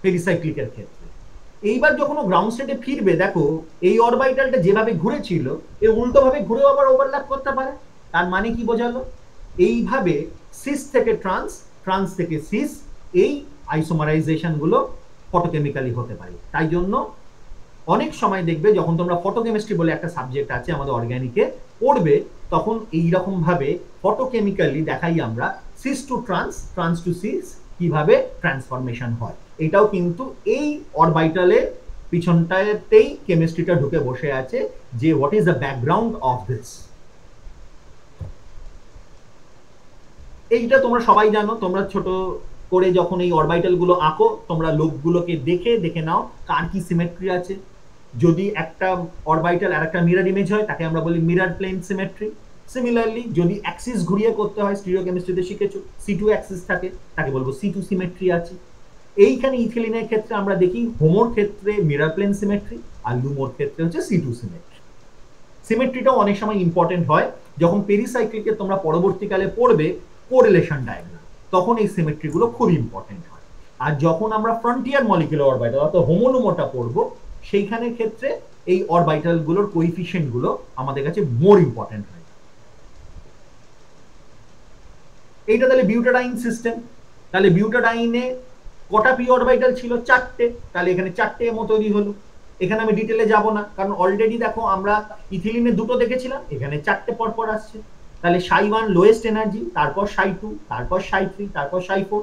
পেরিসাইক্লিকের ক্ষেত্রে। এইবার যখন গ্রাউন্ড স্টেটে ফিরবে, দেখো এই অরবিটালটা যেভাবে ঘুরেছিল এ উল্টো ভাবে ঘুরেও আবার ওভারল্যাপ করতে পারে। তার মানে কি বোঝালো, এইভাবে সিস থেকে ট্রান্স, ট্রান্স থেকে সিস, এই আইসোমারাইজেশন গুলো ফটোকেমিক্যালি হতে পারে। তাই জন্য অনেক সময় দেখবে যখন তোমরা ফটোকেমিস্ট্রি বলে একটা সাবজেক্ট আছে আমাদের অর্গানিকে পড়বে, তখন এইরকম ভাবে ফটোকেমিক্যালি দেখাই আমরা cis to trans, trans to cis কিভাবে ট্রান্সফরমেশন হয়। এটাও কিন্তু এই অরবিটালের পিছনটাতেই কেমিস্ট্রিটা ঢুকে বসে আছে, যে what is the background of this. এইটা তোমরা সবাই জানো, তোমরা ছোট করে যখন এই অরবিটাল গুলো আঁকো, তোমরা লোকগুলোকে দেখে নাও কার কি সিমেট্রি আছে। যদি একটা অরবিটাল আর একটা মিরর ইমেজ হয় তাকে আমরা বলি মিরর প্লেন সিমেট্রি। সিমিলারলি যদি অ্যাক্সিস ঘুরিয়ে করতে হয়, স্টিরিওকেমিস্ট্রিতে শিখেছো C2 অ্যাক্সিস থাকে, তাকে বলবো C2 সিমেট্রি আছে। এইখানে ইথিলিনের ক্ষেত্রে আমরা দেখি হোমোর ক্ষেত্রে মিরর প্লেন সিমেট্রি, আর লুমোর ক্ষেত্রে হচ্ছে C2 সিমেট্রি। সিমেট্রিটাও অনেক সময় ইম্পর্টেন্ট হয়, যখন পেরিসাইক্লিকে তোমরা পরবর্তীকালে পড়বে কোরিলেশন ডায়াগ্রাম, তখন এই সিমেট্রি গুলো খুব ইম্পর্টেন্ট হয়। আর যখন আমরা ফ্রন্টিয়ার মলিকুলার অরবিটাল অর্থাৎ হোমোলুমোটা পড়বো, সেইখানে ক্ষেত্রে এই অরবিটাল গুলোর কোএফিশিয়েন্ট গুলো আমাদের কাছে মোর ইম্পর্টেন্ট হয়। এইটা তাহলে বিউটাডাইন সিস্টেম। তাহলে বিউটাডাইনে কটা পি অরবিটাল ছিল, 4টে। তাহলে এখানে 4টে এমও তৈরি হলো। এখানে আমি ডিটেলে যাব না, কারণ অলরেডি দেখো আমরা ইথিলিনে 2টো দেখেছিলাম, এখানে 4টে পরপর আসছে। তাহলে ψ1 লোয়েস্ট এনার্জি, তারপর ψ2, তারপর ψ3, তারপর ψ4।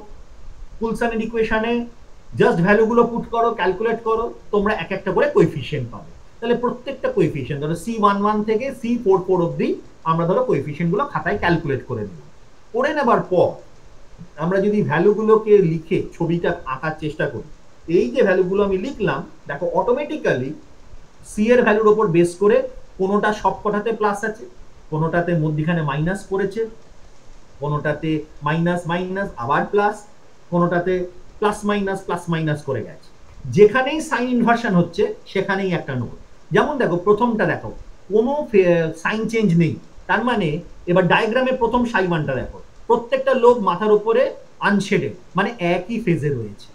কুলসনের ইকুয়েশনে জাস্ট ভ্যালুগুলো পুট করো, ক্যালকুলেট করো, তোমরা এক একটা করে কোএফিসিয়েন্ট পাবে। তাহলে প্রত্যেকটা কোএফিসিয়েন্ট ধরো C11 থেকে C44 অবধি আমরা ধরো কোএফিসিয়েন্টগুলো খাতায় ক্যালকুলেট করে নিলাম। করে নেবার পর আমরা যদি ভ্যালুগুলোকে লিখে ছবিটা আঁকার চেষ্টা করি, এই যে ভ্যালুগুলো আমি লিখলাম দেখো অটোমেটিক্যালি সি এর ভ্যালুর উপর বেস করে কোনোটা সবকটাতে প্লাস আছে, কোনোটাতে মধ্যখানে মাইনাস করেছে, কোনোটাতে মাইনাস মাইনাস আবার প্লাস, কোনোটাতে প্লাস মাইনাস করে গেছে। যেখানেই সাইন ইনভার্সন হচ্ছে সেখানেই একটা নোট। যেমন দেখো প্রথমটা দেখো কোনো সাইন চেঞ্জ নেই, তার মানে এবার ডায়াগ্রামে প্রথম ψ1টা দেখো, প্রত্যেকটা লোব মাথার উপরে আনশেডেড, মানে একই ফেজে রয়েছে,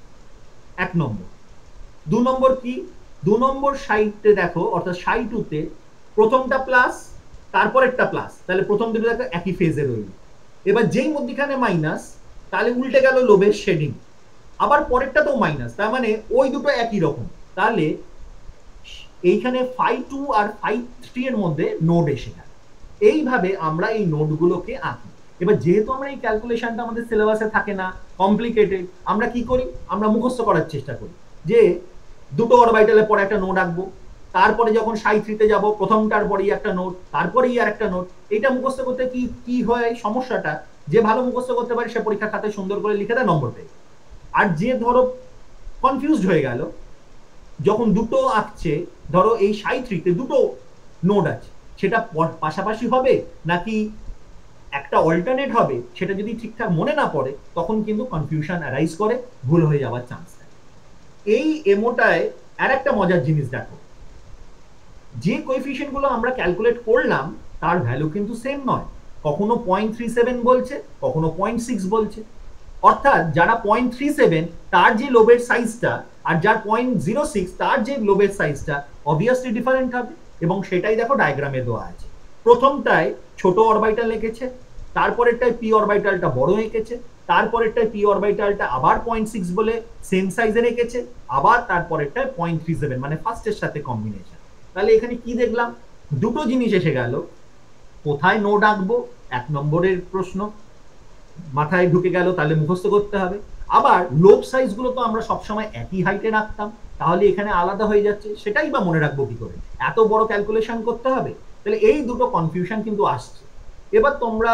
1 নম্বর। 2 নম্বর কি, 2 নম্বর সাইডে দেখো অর্থাৎ ψ2তে প্রথমটা প্লাস তারপরেরটা প্লাস, তাহলে প্রথম দুটো দেখো একই ফেজে রইল। এবার যেই মধ্যখানে মাইনাস তাহলে উল্টে গেল লোবের শেডিং, আবার পরেরটাতেও মাইনাস, তার মানে ওই দুটো একই রকম। তাহলে এইখানে φ2 আর φ3 এর মধ্যে নোড এসে গেল। এইভাবে আমরা এই নোডগুলোকে আঁকি। এবার যেহেতু আমরা এই ক্যালকুলেশনটা আমাদের সিলেবাসে থাকে না, কমপ্লিকেটেড, আমরা কি করি, আমরা মুখস্থ করার চেষ্টা করি যে দুটো অরবিটালের পরে একটা নোড আঁকবো, তারপরে যখন ψ3 তে যাব প্রথমটার পরেই একটা নোড, তারপরেই আর একটা নোড। এটা মুখস্থ করতে কি কি হয় সমস্যাটা, যে ভালো মুখস্থ করতে পারে সে পরীক্ষা খাতায় সুন্দর করে লিখে দেয়, নম্বর পেয়ে। আর যে ধরো কনফিউজড হয়ে গেল, যখন দুটো আঁকছে, ধরো এই ψ3 তে দুটো নোড আছে, সেটা পাশাপাশি হবে নাকি একটা অল্টারনেট হবে, সেটা যদি ঠিকঠাক মনে না পড়ে তখন কিন্তু কনফিউশন অ্যারাইজ করে, ভুল হয়ে যাওয়ার চান্স থাকে। এই এমোটায় আর একটা মজার জিনিস দেখো, যে কোএফিসিয়েন্ট গুলো আমরা ক্যালকুলেট করলাম তার ভ্যালু কিন্তু সেম নয়, কখনো 0.37 বলছে, কখনো 0.6 বলছে। অর্থাৎ যারা 0.37 তার যে লোবের সাইজটা আর যার 0.06 তার যে লোবের সাইজটা অবভিয়াসলি ডিফারেন্ট হবে, এবং সেটাই দেখো ডায়াগ্রামে দেওয়া আছে। প্রথমটায় ছোট অরবিটাল এঁকেছে, তারপরেরটায় পি অরবিটালটা বড় এঁকেছে, তারপরেরটায় পি অরবিটালটা আবার 0.6 বলে সেম সাইজের এঁকেছে, আবার তারপরেরটায় 0.37 মানে ফার্স্টের সাথে কম্বিনেশন। তাহলে এখানে কি দেখলাম, দুটো জিনিস এসে গেল। কোথায় নোড আঁকবো 1 নম্বরের প্রশ্ন মাথায় ঢুকে গেল, তাহলে মুখস্থ করতে হবে। আবার লোব সাইজ গুলো তো আমরা সবসময় একই হাইটে রাখতাম, তাহলে এখানে আলাদা হয়ে যাচ্ছে, সেটাই বা মনে রাখবো কি করে, এত বড় ক্যালকুলেশন করতে হবে। তাহলে এই দুটো কনফিউশন কিন্তু আসছে। এবার তোমরা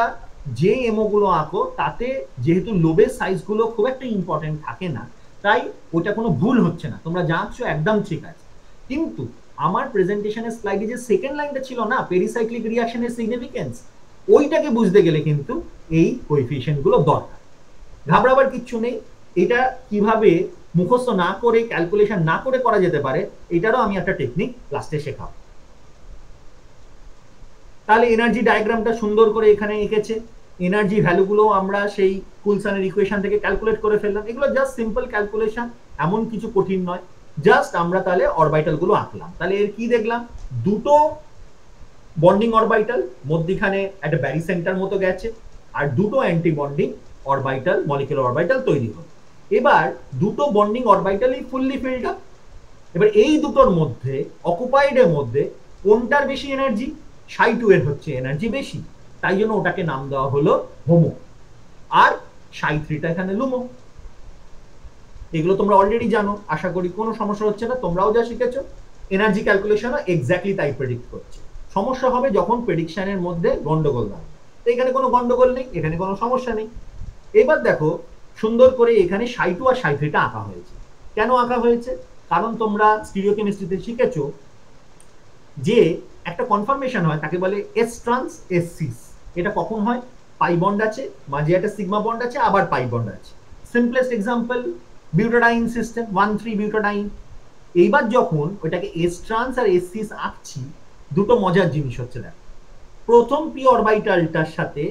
যে এমও গুলো আঁকো তাতে যেহেতু লোবের সাইজ গুলো খুব একটা ইম্পর্টেন্ট থাকে না, তাই ওটা কোনো ভুল হচ্ছে না, তোমরা যা আঁকছো একদম ঠিক আছে। কিন্তু আমার প্রেজেন্টেশনের স্লাইডে যে সেকেন্ড লাইনটা ছিল না, পেরিসাইক্লিক রিঅ্যাকশনের সিগনিফিকেন্স, ওইটাকে বুঝতে গেলে কিন্তু এই কোএফিসিয়েন্ট গুলো দরকার। ঘাবড়াবার কিচ্ছু নেই, এটা কিভাবে মুখস্থ না করে ক্যালকুলেশন না করে করা যেতে পারে এটারও আমি একটা টেকনিক লাস্টে শেখাবো। তাহলে এনার্জি ডায়াগ্রামটা সুন্দর করে এখানে এঁকেছে, এনার্জি ভ্যালুগুলো আমরা সেই কুলসনের ইকুয়েশন থেকে ক্যালকুলেট করে ফেললাম। এগুলো জাস্ট সিম্পল ক্যালকুলেশন, এমন কিছু কঠিন নয়। জাস্ট আমরা তাহলে অরবিটাল গুলো আঁকলাম। তাহলে এর কি দেখলাম, দুটো বন্ডিং অরবিটাল, মধ্যখানে একটা ব্যারি সেন্টার মতো গেছে, আর দুটো anti bonding orbital molecular orbital তৈরি হলো। এবার দুটো বন্ডিং অরবিটালই ফুললি ফিল্ড আপ। এবার এই দুটোর মধ্যে অকুপাইড এর মধ্যে কোনটার বেশি এনার্জি, ψ2 এর হচ্ছে এনার্জি বেশি, তাই জন্য ওটাকে নাম দেওয়া হলো হোমো, আর ψ3টা এখানে লুমো। এগুলো তোমরা অলরেডি জানো, আশা করি কোনো সমস্যা হচ্ছে না, তোমরাও যা শিখেছো। এনার্জি ক্যালকুলেশনও এক্স্যাক্টলি তাই প্রেডিক্ট করছে। সমস্যা হবে যখন প্রেডিকশনের মধ্যে গন্ডগোল হবে, তো এখানে কোনো গন্ডগোল নেই, এখানে কোনো সমস্যা নেই। এবার দেখো সুন্দর করে এখানে ψ2 আর ψ3টা আঁকা হয়েছে। কেন আঁকা হয়েছে, কারণ তোমরা স্টিরিওকেমিস্ট্রিতে শিখেছো যে একটা কনফার্মেশন হয় তাকে বলে এস ট্রান্স এস সিস। এটা কখন হয়, পাই বন্ড আছে, মাঝে একটা সিগমা বন্ড আছে, আবার পাই বন্ড আছে। Simplest example butadiene system, 1,3 butadiene. এইবার যখন ওইটাকে এস ট্রান্স আর এস সিস আঁকছি, দুটো মজার জিনিস হচ্ছে, দেখো প্রথম পি অরবিটালটার সাথে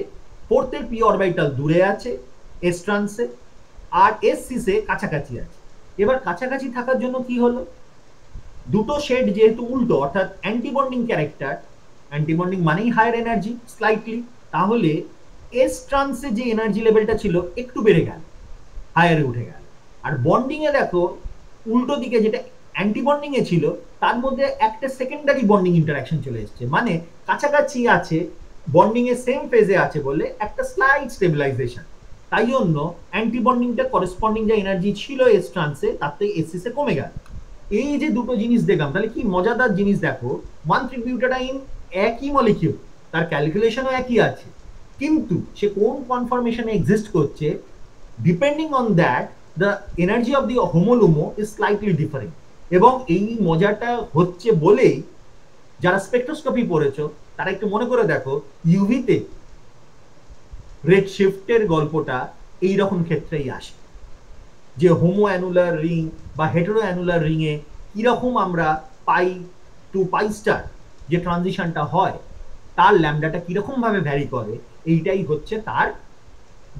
ফোর্থের পি অরবিটাল দূরে আছে এস ট্রান্সে, আর এস সিসে কাছাকাছি আছে। এবার কাছাকাছি থাকার জন্য কি হলো, দুটো শেড যেহেতু উল্টো, অর্থাৎ অ্যান্টিবন্ডিং ক্যারেক্টার, অ্যান্টিবন্ডিং মানেই হায়ার এনার্জি স্লাইটলি, তাহলে এস ট্রান্সে যে এনার্জি লেভেলটা ছিল একটু বেড়ে গেল, হায়ারে উঠে গেল। আর বন্ডিং এ দেখো উল্টো দিকে যেটা অ্যান্টিবন্ডিং এ ছিল তার মধ্যে একটা সেকেন্ডারি বন্ডিং ইন্টারাকশন চলে এসেছে, মানে কাছাকাছি আছে বন্ডিং এর সেম ফেজে আছে বলে একটা স্লাইড স্টেবিলাইজেশন, তাই জন্য অ্যান্টি বন্ডিংটা করেসপন্ডিং যে এনার্জি ছিল এস ট্রান্সে তার থেকে এসিসে কমে গেল। এই যে দুটো জিনিস দেখলাম, তাহলে কি মজাদার জিনিস দেখো, 1,3-বিউটাডাইন একই মলিকিউল, তার ক্যালকুলেশনও একই আছে, কিন্তু সে কোন কনফরমেশনে এক্সিস্ট করছে, depending on that the energy of the HOMO LUMO is slightly different. এবং এই মজাটা হচ্ছে বলেই যারা স্পেকট্রোস্কোপি পড়েছো তারা একটু মনে করে দেখো, ইউভিতে রেড শিফটের গল্পটা এই রকম ক্ষেত্রেই আসে, যে হোমো অ্যানুলার রিং বা হেটেরো অ্যানুলার রিং এ কিরকম আমরা পাই টু পাই স্টার যে ট্রানজিশনটা হয় তার ল্যামডাটা কিরকম ভাবে ভ্যারি করে, এইটাই হচ্ছে তার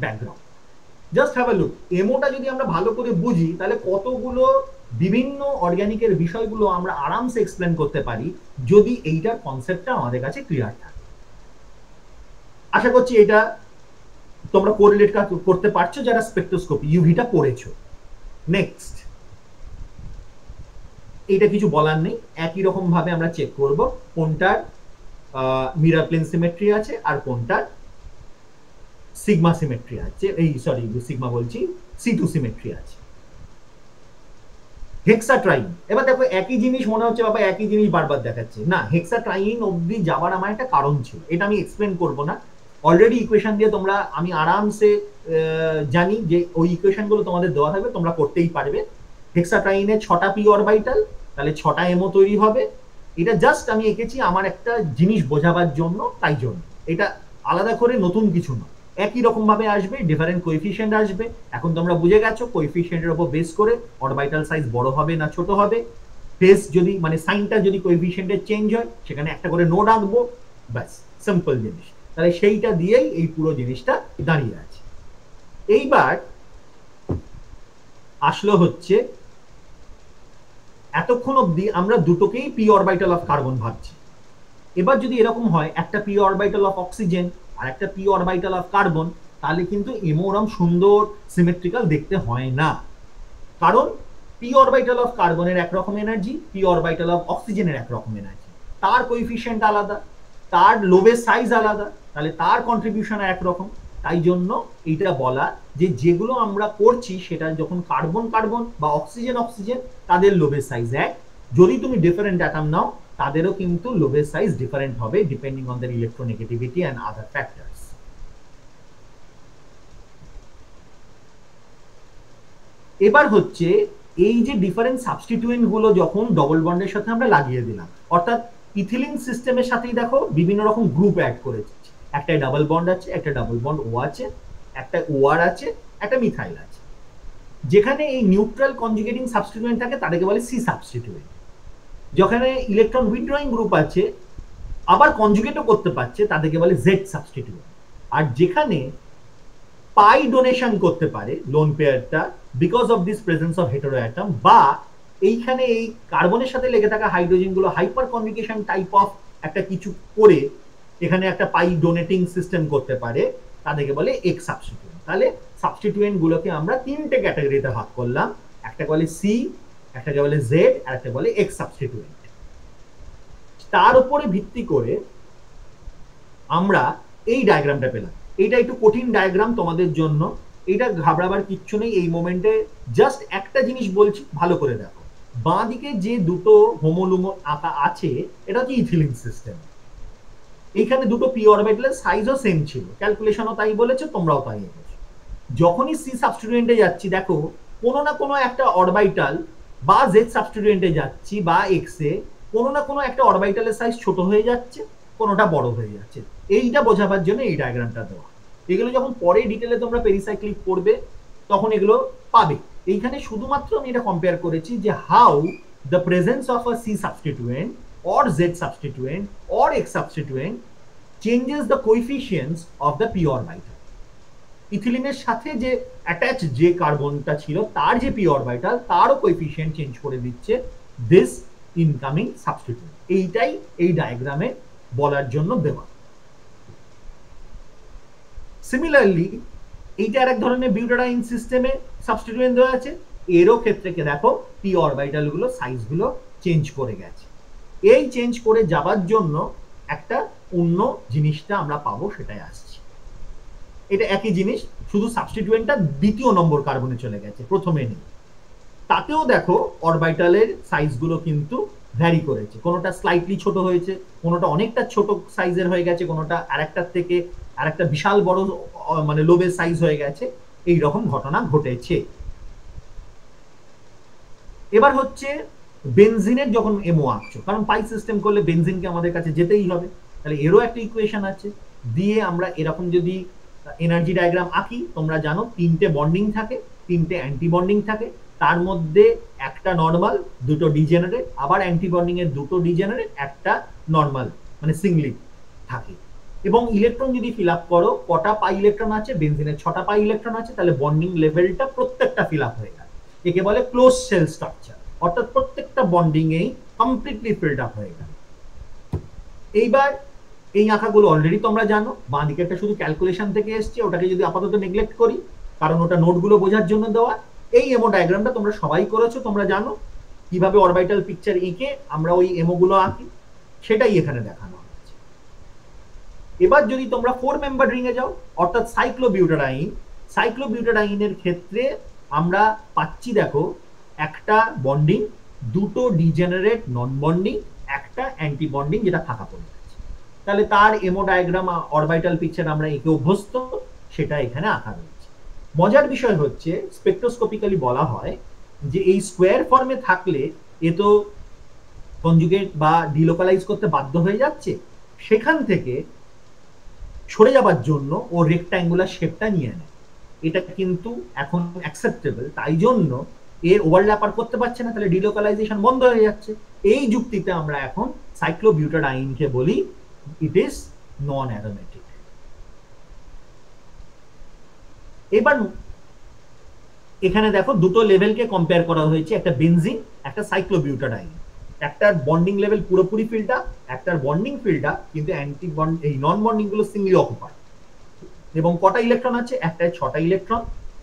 background. Just have a look, এমোটা যদি আমরা ভালো করে বুঝি তাহলে কতগুলো বিভিন্ন অর্গানিকের বিষয়গুলো আমরা আরামসে এক্সপ্লেন করতে পারি যদি এইটার কনসেপ্টটা আমাদের কাছে ক্লিয়ার থাকে। আশা করছি এটা তোমরা কোরিলেট করতে পারছো যারা স্পেকট্রোস্কোপি ইউভিটা পড়েছো। নেক্সট, এটা কিছু বলার নেই, একই রকম ভাবে আমরা চেক করব কোনটার মিরর প্লেন সিমেট্রি আছে আর কোনটার সিগমা সিমেট্রি আছে, এই সরি সিগমা বলছি, C2 সিমেট্রি আছে। হেক্সাট্রাইন, এবার দেখো একই জিনিস মনে হচ্ছে বাবা একই জিনিস বারবার দেখাচ্ছে, না হেক্সাট্রাইন অবধি যাওয়ার আমার একটা কারণ ছিল, এটা আমি এক্সপ্লেন করব না, অলরেডি ইকুয়েশন দিয়ে তোমরা আমি আরামসে জানি যে ওই ইকুয়েশন গুলো তোমাদের দেওয়া থাকবে, তোমরা করতেই পারবে। হেক্সাট্রাইনে 6টা পি অরবিটাল, তাহলে 6টা এমও তৈরি হবে। এটা জাস্ট আমি এঁকেছি আমার একটা জিনিস বোঝাবার জন্য, তাই জন্য এটা আলাদা করে নতুন কিছু না, একই রকম ভাবে আসবে, ডিফারেন্ট কোএফিশিয়েন্ট আসবে। এখন তোমরা বুঝে গেছো কোএফিশিয়েন্টের উপর বেস করে অরবিটাল সাইজ বড় হবে না ছোট হবে, ফেজ যদি মানে সাইনটা যদি কোএফিশিয়েন্টের চেঞ্জ হয় সেখানে একটা করে নোড আঁকবো, ব্যাস সিম্পল জিনিস। তাহলে সেইটা দিয়েই এই পুরো জিনিসটা দাঁড়িয়ে আছে। এইবার আসলো হচ্ছে এতক্ষণ অবধি আমরা দুটোকেই পি অরবিটাল অফ কার্বন ভাবছি, এবার যদি এরকম হয় একটা পি অরবিটাল অফ অক্সিজেন আর একটা পি অরবিটাল অফ কার্বন, তাহলে কিন্তু এমোরম সুন্দর সিমেট্রিক্যাল দেখতে হয় না, কারণ পি অরবিটাল অফ কার্বনের একরকম এনার্জি, পি অরবিটাল অফ অক্সিজেনের একরকম এনার্জি, তার কোএফিশিয়েন্ট আলাদা, তার লোবের সাইজ আলাদা, তাহলে তার কন্ট্রিবিউশন একরকম। তাই জন্য এইটা বলা যে যেগুলো আমরা করছি সেটা যখন কার্বন কার্বন বা অক্সিজেন অক্সিজেন তাদের লোবের সাইজ এক, যদি তুমি ডিফারেন্ট অ্যাটম নাও তাদেরও কিন্তু লোবের সাইজ ডিফারেন্ট হবে depending on their electronegativity and other factors. এবার হচ্ছে এই যে ডিফারেন্ট সাবস্টিটিউয়েন্ট গুলো যখন ডবল বন্ডের সাথে আমরা লাগিয়ে দিলাম, অর্থাৎ ইথিলিন সিস্টেমের সাথেই দেখো বিভিন্ন রকম গ্রুপ অ্যাড করেছি, একটা ডাবল বন্ড আছে, একটা ডাবল বন্ড ও আছে, একটা ওআর আছে, একটা মিথাইল আছে। যেখানে এই নিউট্রাল কনজুগেটিং সাবস্টিটিউয়েন্ট থাকে তাদেরকে বলে সি সাবস্টিটিউয়েন্ট। যেখানে ইলেকট্রন উইথড্রয়িং গ্রুপ আছে আবার কনজুগেটও করতে পারছে তাদেরকে বলে জেড সাবস্টিটিউয়েন্ট। আর যেখানে পাই ডোনেশন করতে পারে লোন পেয়ারটা because of this presence of hetero atom, বা এইখানে এই কার্বনের সাথে লেগে থাকা হাইড্রোজেন গুলো হাইপার কনজুগেশন টাইপ অফ একটা কিছু করে এখানে একটা পাই ডোনেটিং সিস্টেম করতে পারে, তাদেরকে বলে এক্স সাবস্টিটিউয়েন্ট। তাহলে সাবস্টিটিউয়েন্ট গুলোকে আমরা তিনটে ক্যাটাগরিতে ভাগ করলাম, একটা বলে সি, একটাকে বলে জেড আর একটা বলে এক্স সাবস্টিটিউয়েন্ট। তার উপরে ভিত্তি করে আমরা এই ডায়াগ্রামটা পেলাম। এটা একটু কঠিন ডায়াগ্রাম তোমাদের জন্য, এটা ঘাবড়াবার কিচ্ছু নেই, এই মোমেন্টে জাস্ট একটা জিনিস বলছি ভালো করে দেখো, বাঁ দিকে যে দুটো হোমোলুমো আঁকা আছে এটা হচ্ছে ইথিলিন সিস্টেম। এইখানে দুটো পি অরবিটালের সাইজও সেম ছিল, ক্যালকুলেশনও তাই বলেছে, তোমরাও তাই বলেছো। যখনই সি সাবস্টিটিউয়েন্টে যাচ্ছি দেখো কোনো না কোনো একটা অরবিটাল, বা জেড সাবস্টিটিউয়েন্টে যাচ্ছি বা এক্স এ কোনো না কোনো একটা অরবিটালের সাইজ ছোট হয়ে যাচ্ছে, কোনোটা বড় হয়ে যাচ্ছে। এইটা বোঝাবার জন্য এই ডায়াগ্রামটা দেওয়া। এগুলো যখন পরে ডিটেলে তোমরা পেরিসাইক্লিক পড়বে তখন এগুলো পাবে। এইখানে শুধুমাত্র আমি এটা কম্পেয়ার করেছি যে how the presence of a C substituent or Z substituent or X substituent changes the coefficients of the p orbital. ইথিলিনের সাথে যে অ্যাটাচ যে কার্বনটা ছিল তার যে p orbital তারও কোএফিশিয়েন্ট চেঞ্জ করে দিচ্ছে দিস ইনকামিং সাবস্টিটিউয়েন্ট। এইটাই এই ডায়াগ্রামে বলার জন্য দেওয়া। সিমিলারলি এইটা আর এক ধরনের বিউটাডাইন সিস্টেমে সাবস্টিটিউয়েন্ট দেওয়া আছে, এরও ক্ষেত্রে দেখো p অরবিটাল গুলো সাইজ গুলো চেঞ্জ করে গেছে। এই চেঞ্জ করে যাবার জন্য একটা অন্য জিনিসটা আমরা পাবো, সেটাই আসছে। এটা একই জিনিস, শুধু সাবস্টিটিউয়েন্টটা দ্বিতীয় নম্বর কার্বনে চলে গেছে, প্রথমে নেই। তাতেও দেখো অরবিটালের সাইজগুলো কিন্তু ভ্যারি করেছে, কোনোটা স্লাইটলি ছোট হয়েছে, কোনোটা অনেকটা ছোট সাইজের হয়ে গেছে, কোনোটা আরেকটার থেকে আরেকটা বিশাল বড় মানে লোবের সাইজ হয়ে গেছে। এই রকম ঘটনা ঘটেছে। এবার হচ্ছে বেনজিনের যখন এমও আঁকছো, কারণ পাই সিস্টেম করলে বেনজিনকে আমাদের কাছে যেতেই হবে, তাহলে এরও একটা ইকুয়েশন আছে। দিয়ে আমরা এরকম যদি এনার্জি ডায়াগ্রাম আঁকি, তোমরা জানো 3টে বন্ডিং থাকে, 3টে অ্যান্টি বন্ডিং থাকে, তার মধ্যে একটা নর্মাল, দুটো ডিজেনারেট, আবার অ্যান্টি বন্ডিং এর দুটো ডিজেনারেট, একটা নর্মাল মানে সিঙ্গলিট থাকে। এবং ইলেকট্রন যদি ফিল আপ করো, কটা পাই ইলেকট্রন আছে, বেনজিনের 6টা পাই ইলেকট্রন আছে, তাহলে বন্ডিং লেভেলটা প্রত্যেকটা ফিল আপ হয়ে গেল। একে বলে ক্লোজ শেল স্ট্রাকচার, অর্থাৎ প্রত্যেকটা বন্ডিং এই কমপ্লিটলি ফিল্ড আপ হয়ে গেল। এইবার এই আঁকাগুলো অলরেডি তোমরা জানো, বাঁ দিকেরটা শুধু ক্যালকুলেশন থেকে এসছে, ওটাকে যদি আপাতত নেগলেক্ট করি, কারণ ওটা নোটগুলো বোঝার জন্য দেওয়া। এই এমও ডায়াগ্রামটা তোমরা সবাই করেছো, তোমরা জানো কিভাবে অরবিটাল পিকচার এঁকে আমরা ওই এমও গুলো আঁকি, সেটাই এখানে দেখানো হয়েছে। এবার যদি তোমরা 4 মেম্বার রিং এ যাও, অর্থাৎ সাইক্লোবিউটারাইন, সাইক্লোবিউটারাইনের ক্ষেত্রে আমরা পাচ্ছি দেখো একটা বন্ডিং, দুটো ডিজেনারেট নন বন্ডিং, একটা অ্যান্টি বন্ডিং যেটা ফাঁকা পড়ে যাচ্ছে। তাহলে তার এমও ডায়াগ্রাম অরবিটাল পিকচার আমরা এঁকে অভ্যস্ত, সেটা এখানে আঁকা রয়েছে। মজার বিষয় হচ্ছে স্পেকট্রোস্কোপিক্যালি বলা হয় যে এই স্কোয়ার ফর্মে থাকলে এ তো কনজুগেট বা ডিলোকালাইজ করতে বাধ্য হয়ে যাচ্ছে, সেখান থেকে সরে যাবার জন্য ও রেক্ট্যাঙ্গুলার শেপটা নিয়ে নেয়। এটা কিন্তু এখন অ্যাকসেপ্টেবল, তাই জন্য এর ওভারল্যাপ আর করতে পারছে না, তাহলে ডিলোকালাইজেশন বন্ধ হয়ে যাচ্ছে। এই যুক্তিতে আমরা এখন সাইক্লোবিউটারাইনকে বলি ইট ইজ নন অ্যারোমেটিক। এবার এখানে দেখো দুটো লেভেলকে কম্পেয়ার করা হয়েছে, একটা বেনজিন, একটা সাইক্লোবিউটারাইন। একটার বন্ডিং লেভেল পুরোপুরি ফিল্ড আপ, একটার বন্ডিং ফিল্ড আপ, কিন্তু অ্যান্টি বন্ড এই নন বন্ডিং গুলো সিঙ্গলি অকুপাইড। এবং কটা ইলেকট্রন আছে, একটায় 6টা ইলেকট্রন,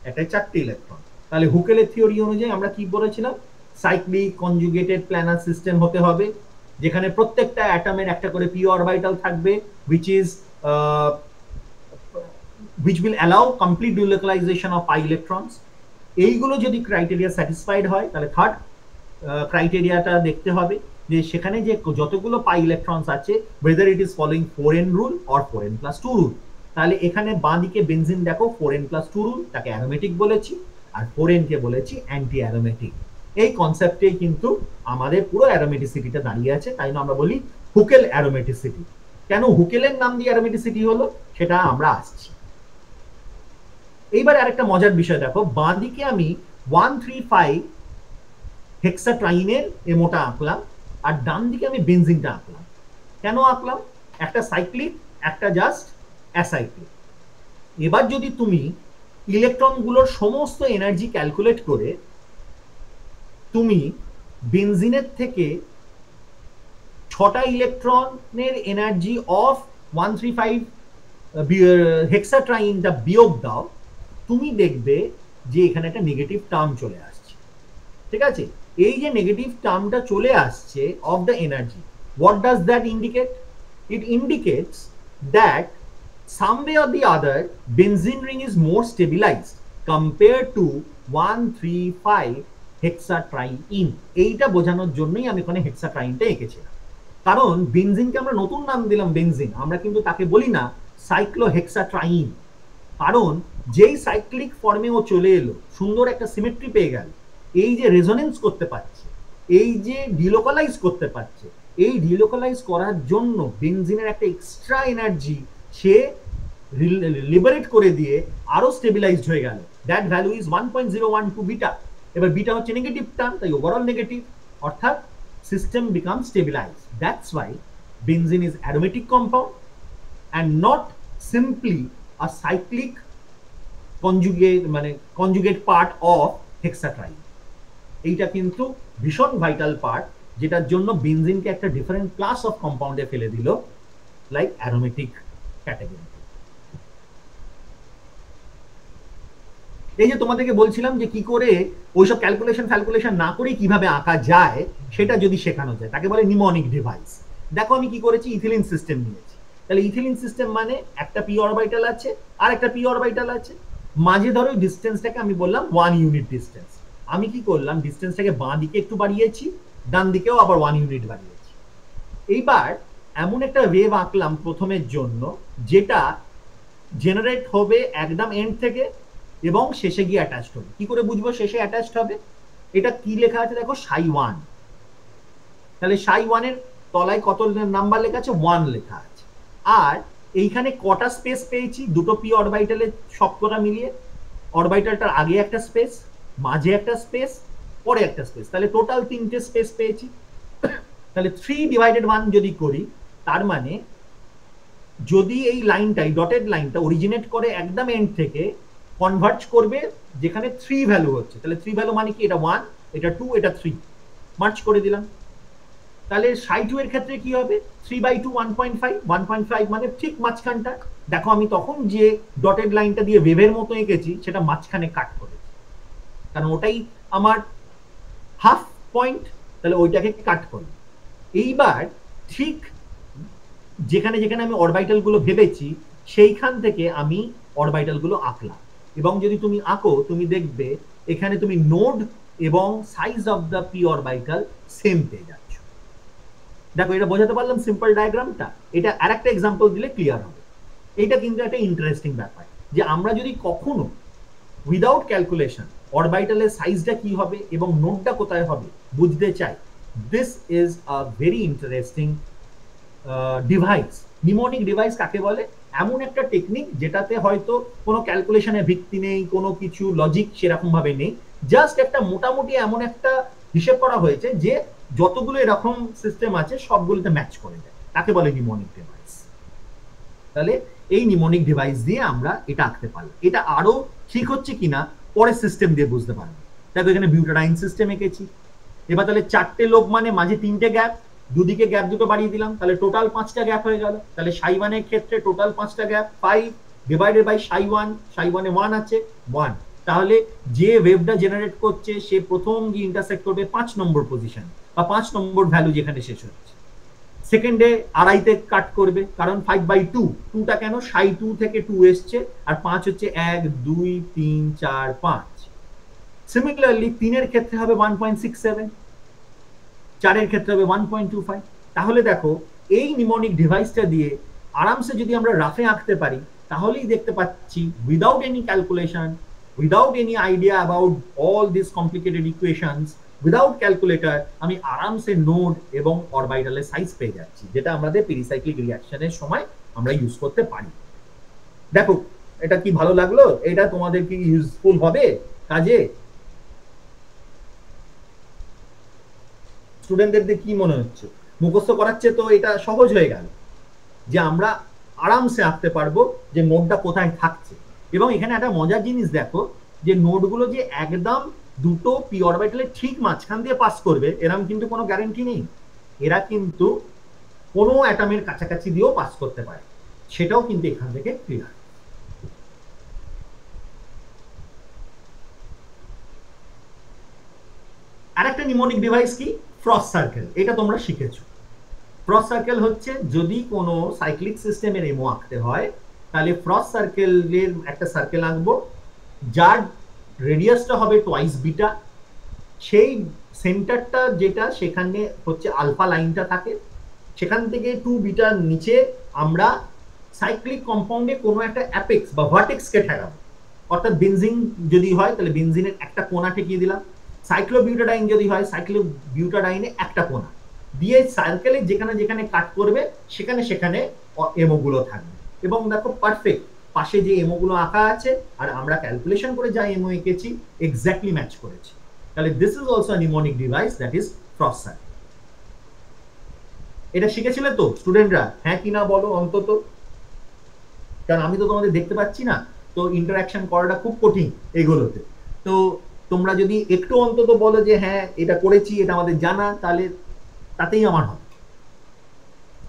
একটায় 4টে ইলেকট্রন। তাহলে হুকেলের থিওরি অনুযায়ী আমরা কি বলেছিলাম, সাইক্লিক কনজুগেটেড প্ল্যানার সিস্টেম হতে হবে, যেখানে প্রত্যেকটা অ্যাটমের একটা করে পি অরবিটাল থাকবে, which will allow complete delocalization of pi electrons। এইগুলো যদি ক্রাইটেরিয়া স্যাটিসফাইড হয়, তাহলে থার্ড ক্রাইটেরিয়াটা দেখতে হবে যে সেখানে যে যতগুলো পাই ইলেকট্রনস আছে, whether it is following 4n rule or 4n+2 rule। তাহলে এখানে বাঁ দিকে বেনজিন দেখো 4n+2 রুল, তাকে অ্যারোমেটিক বলেছি, আর 4n কে বলেছি অ্যান্টি অ্যারোমেটিক। এই কনসেপ্টেই কিন্তু আমাদের পুরো অ্যারোমেটিসিটিটা দাঁড়িয়ে আছে, তাই না আমরা বলি হুকেল অ্যারোমেটিসিটি। কেন হুকেলের নাম দিয়ে অ্যারোমেটিসিটি হলো, সেটা আমরা আসছি। এইবার আরেকটা মজার বিষয় দেখো, বাঁ দিকে আমি 135 হেক্সাট্রাইনের এমোটা আঁকলাম, আর ডান দিকে আমি বেনজিনটা আঁকলাম। কেন আঁকলাম, একটা সাইক্লিক, একটা জাস্ট অ্যাসাইক্লিক। এবার যদি তুমি ইলেকট্রনগুলোর সমস্ত এনার্জি ক্যালকুলেট করে তুমি বেনজিনের থেকে 6টা ইলেকট্রনের এনার্জি অফ 135 হেক্সাট্রাইনটা বিয়োগ দাও, তুমি দেখবে যে এখানে একটা নেগেটিভ টার্ম চলে আসছে। ঠিক আছে, এই যে নেগেটিভ টার্মটা চলে আসছে of the energy, what does that indicate? It indicates that some way or the other benzene ring is more stabilized compared to 135 হেক্সাট্রাইন। এইটা বোঝানোর জন্যই আমি এখানে হেক্সাট্রাইনটা এঁকেছিলাম, কারণ বেনজিনকে আমরা নতুন নাম দিলাম বেনজিন, আমরা কিন্তু তাকে বলি না সাইক্লোহেক্সাট্রাইন, কারণ যেই সাইক্লিক ফর্মে ও চলে এলো, সুন্দর একটা সিমেট্রি পেয়ে গেল, এই যে রেজোনেন্স করতে পারছে, এই যে ডিলোকালাইজ করতে পারছে, এই ডিলোকালাইজ করার জন্য বেনজিনের একটা এক্সট্রা এনার্জি সে লিবারেট করে দিয়ে আরো স্টেবিলাইজড হয়ে গেল। That value is 1.012 beta. এবার বিটা হচ্ছে নেগেটিভ টার্ম, তাই ওভারঅল নেগেটিভ, অর্থাৎ system become stabilise. That's why benzene is aromatic compound and not simply a cyclic conjugate part of hexatriene। এইটা কিন্তু ভীষণ ভাইটাল পার্ট, যেটার জন্য বেনজিনকে একটা ডিফারেন্ট ক্লাস অফ কম্পাউন্ডে ফেলে দিল, লাইক অ্যারোমেটিক ক্যাটাগরি। এই যে তোমাদেরকে বলছিলাম যে কি করে ওইসব ক্যালকুলেশন না করে কিভাবে আঁকা যায়, সেটা যদি শেখানো যায়, তাকে বলে নিমোনিক ডিভাইস। দেখো আমি কি করেছি, ইথিলিন সিস্টেম নিয়েছি, তাহলে ইথিলিন সিস্টেম মানে একটা পি অরবিটাল আছে আর একটা পি অরবিটাল আছে, মাঝে ধরো ডিসটেন্সটাকে আমি বললাম 1 ইউনিট ডিসটেন্স। আমি কি করলাম, ডিসটেন্সটাকে বাঁ দিকে একটু বাড়িয়েছি, ডান দিকেও আবার 1 ইউনিট বাড়িয়েছি। এইবার এমন একটা ওয়েভ আঁকলাম প্রথমের জন্য যেটা জেনারেট হবে একদম এন্ড থেকে এবং শেষে গিয়ে অ্যাটাচড হবে। কি করে বুঝবো শেষে অ্যাটাচড হবে? এটা কি লেখা আছে দেখো, সাই 1। তাহলে সাই 1 এর তলায় কত নাম্বার লেখা আছে? 1 লেখা আছে। আর এইখানে কটা স্পেস পেয়েছি? দুটো পি অরবিটালের সবকটা মিলিয়ে। অরবিটালটার আগে একটা স্পেস, মাঝে একটা স্পেস, পরে একটা স্পেস, তাহলে টোটাল 3টে স্পেস পেয়েছি। তাহলে 3/1 যদি করি, তার মানে যদি এই লাইনটাই ডটেড লাইনটা অরিজিনেট করে একদম এন্ড থেকে, কনভার্জ করবে যেখানে 3 ভ্যালু হচ্ছে, তাহলে 3 ভ্যালু মানে কি? এটা 1, এটা 2, এটা 3, মার্চ করে দিলাম। তাহলে সাই 2 এর ক্ষেত্রে কি হবে? 3/2 1.5, 1.5 মানে ঠিক মাঝখানটা। দেখো আমি তখন যে ডটেড লাইনটা দিয়ে ওয়েভের মতো এঁকেছি সেটা মাঝখানে কাট করেছি, কারণ ওটাই আমার হাফ পয়েন্ট, তাহলে ওইটাকে কাট করি। এইবার ঠিক যেখানে যেখানে আমি অরবিটাল গুলো ভেবেছি সেইখান থেকে আমি অরবিটাল গুলো আঁকলাম। এবং যদি তুমি আঁকো, তুমি দেখবে এখানে তুমি নোড এবং size of the P orbital same পেয়ে যাচ্ছ। দেখো এটা বোঝাতে পারলাম সিম্পল ডায়াগ্রামটা। এটা আরেকটা এক্সাম্পল দিলে ক্লিয়ার হবে। এটা কিন্তু একটা ইন্টারেস্টিং ব্যাপার যে আমরা যদি কখনো উইদাউট ক্যালকুলেশন অরবিটালের সাইজটা কি হবে এবং নোডটা কোথায় হবে বুঝতে চাই, this is a very interesting device. Mnemonic device কাকে বলে? এমন একটা টেকনিক যেটাতে হয়তো কোনো ক্যালকুলেশনের ভিত্তি নেই, কোনো কিছু লজিক সেরকম ভাবে নেই, জাস্ট একটা মোটামুটি এমন একটা হিসেব করা হয়েছে যে যতগুলো এরকম সিস্টেম আছে সবগুলোতে ম্যাচ করে যায়, তাকে বলে নিমোনিক ডিভাইস। তাহলে এই নিমোনিক ডিভাইস দিয়ে আমরা এটা আঁকতে পারলাম। এটা আরো ঠিক হচ্ছে কিনা পরের সিস্টেম দিয়ে বুঝতে পারবো। দেখো এখানে বিউটাডাইন সিস্টেম এঁকেছি। এবার তাহলে 4টে লোক মানে মাঝে 3টে গ্যাপ, দুদিকে গ্যাপ দুটো বাড়িয়ে দিলাম, তাহলে টোটাল 5টা গ্যাপ হয়ে গেল। তাহলে সাই 1 এর ক্ষেত্রে টোটাল 5টা গ্যাপ, 5 ডিভাইডেড বাই সাই 1, সাই 1 এ 1 আছে, 1। তাহলে যে ওয়েভটা জেনারেট করছে সে প্রথম গিয়ে ইন্টারসেক্ট করবে 5 নম্বর পজিশন বা 5 নম্বর ভ্যালু যেখানে শেষ হচ্ছে। সেকেন্ডে আড়াইতে কাট করবে, কারণ 5/2, 2টা কেন? সাই 2 থেকে 2 এসছে, আর 5 হচ্ছে 1 2 3 4 5। সিমিলারলি 3 এর ক্ষেত্রে হবে 1.67, 4 এর ক্ষেত্রে হবে 1.25। তাহলে দেখো এই নিমোনিক ডিভাইসটা দিয়ে আরামসে যদি আমরা রাফে আঁকতে পারি, তাহলেই দেখতে পাচ্ছি without any calculation, without any idea about all this complicated equations, without calculator আমি আরামসে নোড এবং অরবিটালের সাইজ পেয়ে যাচ্ছি, যেটা আমাদের পেরিসাইক্লিক রিঅ্যাকশনের সময় আমরা ইউজ করতে পারি। দেখো এটা কি ভালো লাগলো? এটা তোমাদের কি ইউজফুল হবে কাজে? স্টুডেন্টদের কি মনে হচ্ছে? মুখস্থ করাচ্ছে তো এটা সহজ হয়ে গেল যে আমরা আরামসে আঁকতে পারবো যে নোডটা কোথায় থাকছে। এবং এখানে একটা মজার জিনিস দেখো যে নোডগুলো যে একদম দুটো পি অরবিটালের ঠিক মাঝখান দিয়ে পাস করবে এরকম কিন্তু কোনো গ্যারান্টি নেই। এরা কিন্তু কোনো অ্যাটমের কাছাকাছি দিয়েও পাস করতে পারে, সেটাও কিন্তু এখান থেকে ক্লিয়ার। আরেকটা নিমোনিক ডিভাইস কি? Frost circle. এটা তোমরা শিখেছো। ফ্রস্ট সার্কেল হচ্ছে যদি কোনো সাইক্লিক সিস্টেমের এমও আঁকতে হয়, তাহলে ফ্রস্ট সার্কেলের একটা সার্কেল আঁকবো যার রেডিয়াসটা হবে টুয়াইস বিটা। সেই সেন্টারটা যেটা সেখানে হচ্ছে আলফা লাইনটা থাকে, সেখান থেকে 2 বিটার নিচে আমরা সাইক্লিক কম্পাউন্ডে কোনো একটা অ্যাপেক্স বা ভার্টেক্সকে ঠেকাবো। অর্থাৎ বেনজিন যদি হয় তাহলে বেনজিনের একটা কোণা ঠেকিয়ে দিলাম, সাইক্লোবিউটাডাইন যদি হয় সাইক্লোবিউটাডাইনে একটা কোণা দিয়ে সার্কেলে যেখানে যেখানে কাট করবে সেখানে সেখানে এমোগুলো থাকবে। এবং দেখো পারফেক্ট পাশে যে এমোগুলো আঁকা আছে আর আমরা ক্যালকুলেশন করে যা এমও এঁকেছি এক্স্যাক্টলি ম্যাচ করেছি। তাহলে this is also mnemonic device, that is frost circle. এটা শিখেছিলে তো স্টুডেন্টরা? হ্যাঁ কি না বলো অন্তত, কারণ আমি তো তোমাদের দেখতে পাচ্ছি না, তো ইন্টারাকশন করাটা খুব কঠিন এগুলোতে। তো তোমরা যদি একটু অন্তত বলো যে হ্যাঁ এটা করেছি, এটা আমাদের জানা, তাহলে তাতেই আমার হবে।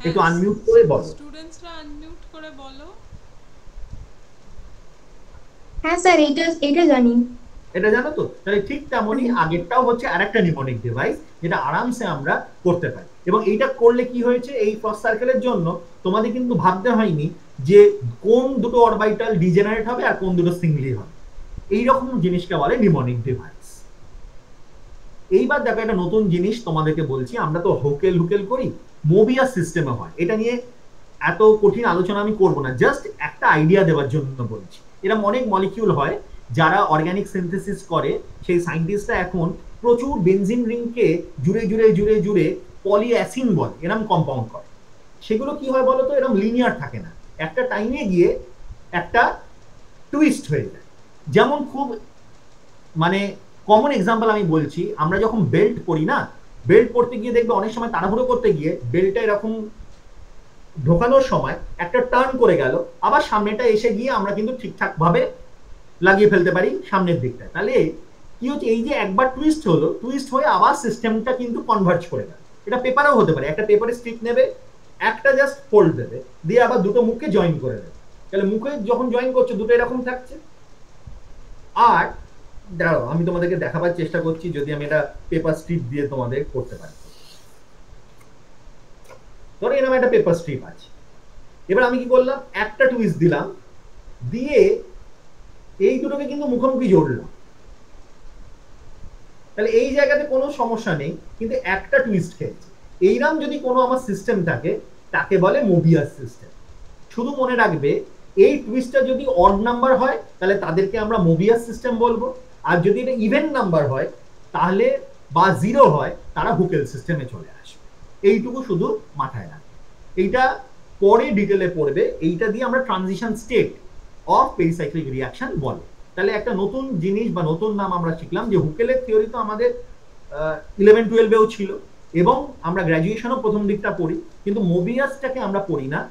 একটু আনমিউট করে বলো। স্টুডেন্টসরা আনমিউট করে বলো। হ্যাঁ স্যার, এটা জানি। এটা জানো তো? তাহলে ঠিক তেমনই আগেরটাও হচ্ছে আরেকটা নিমোনিক ডিভাইস যেটা আরামসে আমরা করতে পারি। এবং এইটা করলে কি হয়েছে, এই ফার্স্ট সার্কেলের জন্য তোমাদের কিন্তু ভাবতে হয়নি যে কোন দুটো অরবিটাল ডিজেনারেট হবে আর কোন দুটো সিঙ্গলি হবে। এইরকম জিনিসকে বলে নিমোনিক ডিভাইস। এইবার দেখো একটা নতুন জিনিস তোমাদেরকে বলছি, আমরা তো হুকেল করি, মোবিয়াস সিস্টেমে হয়। এটা নিয়ে এত কঠিন আলোচনা আমি করব না, জাস্ট একটা আইডিয়া দেওয়ার জন্য বলছি। এরকম অনেক মলিকিউল হয় যারা অর্গানিক সিনথেসিস করে, সেই সায়েন্টিস্টরা এখন প্রচুর বেনজিন রিংকে জুড়ে পলিঅ্যাসিন বলে এরকম কম্পাউন্ড করে। সেগুলো কি হয় বলো তো, এরকম লিনিয়ার থাকে না, একটা টাইমে গিয়ে একটা টুইস্ট হয়ে যায়। যেমন খুব মানে কমন এক্সাম্পল আমি বলছি, আমরা যখন বেল্ট পরি না, বেল্ট পরতে গিয়ে দেখবে অনেক সময় তাড়াহুড়ো করতে গিয়ে বেল্টটা এরকম ঢোকানোর সময় একটা টার্ন করে গেল, আবার সামনেটা এসে গিয়ে আমরা কিন্তু ঠিকঠাক ভাবে লাগিয়ে ফেলতে পারি সামনের দিকটা। তাহলে কি হচ্ছে, এই যে একবার টুইস্ট হলো, টুইস্ট হয়ে আবার সিস্টেমটা কিন্তু কনভার্জ করে গেল। এটা পেপারেও হতে পারে, একটা পেপারে স্ট্রিপ নেবে, একটা জাস্ট ফোল্ড দেবে, দিয়ে আবার দুটো মুখকে জয়েন করে দেবে। তাহলে মুখে যখন জয়েন করছে দুটো এরকম থাকছে। আর দাঁড়াও আমি তোমাদেরকে দেখাবার চেষ্টা করছি, যদি আমি এটা পেপার স্ট্রিপ দিয়ে তোমাদের করতে পারি। ধরো এরকম একটা পেপার স্ট্রিপ আছে, এবার আমি কি করলাম, একটা টুইস্ট দিলাম, দিয়ে এই দুটোকে কিন্তু মুখোমুখি জড়লাম। তাহলে এই জায়গাতে কোনো সমস্যা নেই, কিন্তু একটা টুইস্ট খেয়েছে। এইরকম যদি কোনো আমার সিস্টেম থাকে তাকে বলে মোবিয়াস সিস্টেম। শুধু মনে রাখবে, এই টুইস্টটা যদি অড নাম্বার হয় তাহলে তাদেরকে আমরা মোবিয়াস সিস্টেম বলবো, আর যদি এটা ইভেন নাম্বার হয় তাহলে বা জিরো হয়, তারা হুকেল সিস্টেমে চলে আসবে। এইটুকু শুধু মাথায় রাখবে, এইটা পরে ডিটেলে পড়বে। এইটা দিয়ে আমরা ট্রানজিশন স্টেট অফ পেরিসাইক্লিক রিঅ্যাকশন বলে। তাহলে একটা নতুন জিনিস বা নতুন নাম আমরা শিখলাম, যে হুকেলের থিওরি তো আমাদের 11-12-এও ছিল, এবং আমরা গ্র্যাজুয়েশনও প্রথম দিকটা পড়ি, কিন্তু মোবিয়াসটাকে আমরা পড়ি না।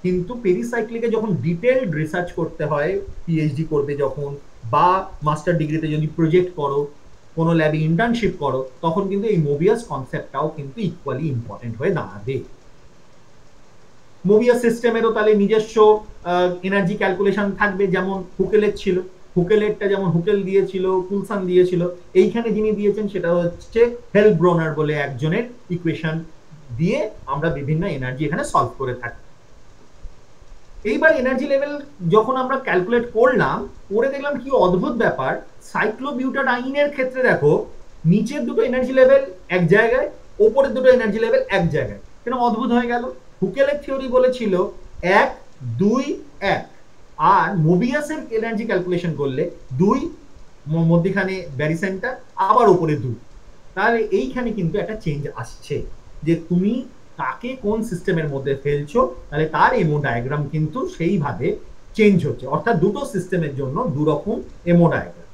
কিন্তু পেরিসাইক্লিকে যখন ডিটেলড রিসার্চ করতে হয়, পিএইচডি করবে যখন, বা মাস্টার ডিগ্রিতে যদি প্রজেক্ট করো, কোনো ল্যাবে ইন্টার্নশিপ করো, তখন কিন্তু এই মোবিয়াস কনসেপ্টটাও কিন্তু ইকুয়ালি ইম্পর্টেন্ট হয়ে দাঁড়াবে। মোবিয়াস সিস্টেমেরও তাহলে নিজস্ব এনার্জি ক্যালকুলেশন থাকবে, যেমন হুকেলের ছিল। হুকেলেরটা যেমন হুকেল দিয়েছিল, কুলসান দিয়েছিল, এইখানে যিনি দিয়েছেন সেটা হচ্ছে হেলব্রোনার বলে একজনের ইকুয়েশন দিয়ে আমরা বিভিন্ন এনার্জি এখানে সলভ করে থাকি। এইবার এনার্জি লেভেল যখন আমরা ক্যালকুলেট করলাম, করে দেখলাম কি অদ্ভুত ব্যাপার, সাইক্লোবিউটাডাইনের ক্ষেত্রে দেখো নিচের দুটো এনার্জি লেভেল এক জায়গায়, ওপরের দুটো এনার্জি লেভেল এক জায়গায়। কেন অদ্ভুত হয়ে গেল? হুকেলের থিওরি বলেছিল 1, 2, 1, আর মোবিয়াসের এনার্জি ক্যালকুলেশন করলে 2 মধ্যখানে ব্যারিসেন্টার, আবার উপরে 2। তাহলে এইখানে কিন্তু একটা চেঞ্জ আসছে, যে তুমি তাকে কোন সিস্টেমের মধ্যে ফেলছো, তাহলে তার এমো ডায়াগ্রাম কিন্তু সেইভাবে চেঞ্জ হচ্ছে। অর্থাৎ দুটো সিস্টেমের জন্য দুরকম এমো ডায়াগ্রাম।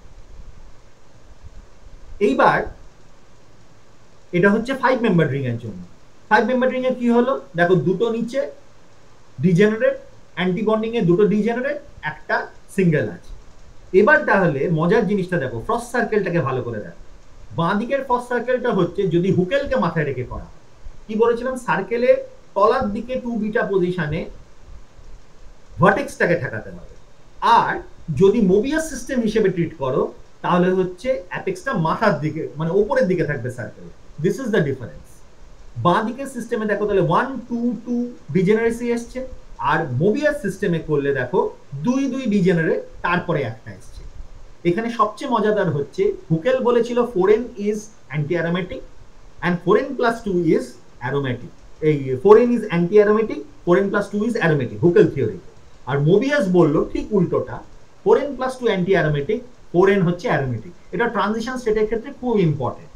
এইবার এটা হচ্ছে 5 মেম্বার রিং এর জন্য। 5 মেম্বার রিং এ কি হলো, দেখো দুটো নিচে ডিজেনারেট, অ্যান্টি বন্ডিং এ দুটো ডিজেনারেট, একটা সিঙ্গেল আছে। এবার তাহলে মজার জিনিসটা দেখো, ফ্রস্ট সার্কেলটাকে ভালো করে দেখো। বাঁ দিকের ফ্রস্ট সার্কেলটা হচ্ছে যদি হুকেলকে মাথায় রেখে করা, কি বলেছিলাম, সার্কেলের তলার দিকে 2 বিটা পজিশনে ভার্টেক্সটাকে ঠেকাতে হবে। আর যদি মোবিয়াস সিস্টেম হিসেবে ট্রিট করো, তাহলে হচ্ছে অ্যাপেক্সটা মাথার দিকে, মানে উপরের দিকে থাকবে circle. This is the difference. বাঁ দিকের সিস্টেমে দেখো তাহলে 1, 2, 2 ডিজেনারেসি এসছে, আর মোবিয়াস সিস্টেমে করলে দেখো 2, 2 ডিজেনারেট, তারপরে একটা এসছে। এখানে সবচেয়ে মজাদার হচ্ছে হুকেল বলেছিল 4n is anti aromatic and 4n plus 2 is aromatic. 4n is anti-aromatic, 4n plus 2 is aromatic, Huckel theory. আর মোবিয়াস বললো ঠিক উল্টোটা, 4n plus 2 anti-aromatic, 4n হচ্ছে অ্যারোমেটিক। এটা ট্রানজিশন স্টেটের ক্ষেত্রে খুব ইম্পর্টেন্ট।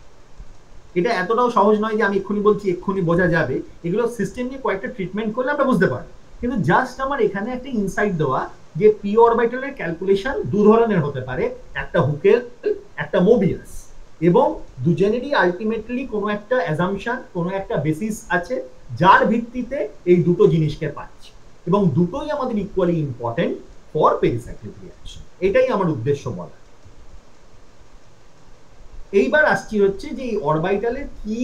এটা এতটাও সহজ নয় যে আমি এক্ষুনি বলছি এক্ষুনি বোঝা যাবে, এগুলো সিস্টেম নিয়ে কয়েকটা ট্রিটমেন্ট করলে আমরা বুঝতে পারবো। কিন্তু জাস্ট আমার এখানে একটা ইনসাইট দেওয়া যে পি অরবিটালের ক্যালকুলেশন দু ধরনের হতে পারে, একটা হুকেল, একটা মোবিয়াস, এবং দুজনেরই আলটিমেটলি কোনো একটা অ্যাজাম্পশন, কোনো একটা বেসিস আছে যার ভিত্তিতে এই দুটো জিনিসকে পাচ্ছি, এবং দুটোই আমাদের ইকুয়ালি ইম্পর্টেন্ট ফর পেরিসাইক্লিক রিঅ্যাকশন। এটাই আমার উদ্দেশ্য বলা। এইবার আসছি হচ্ছে যে এই অরবিটালের কি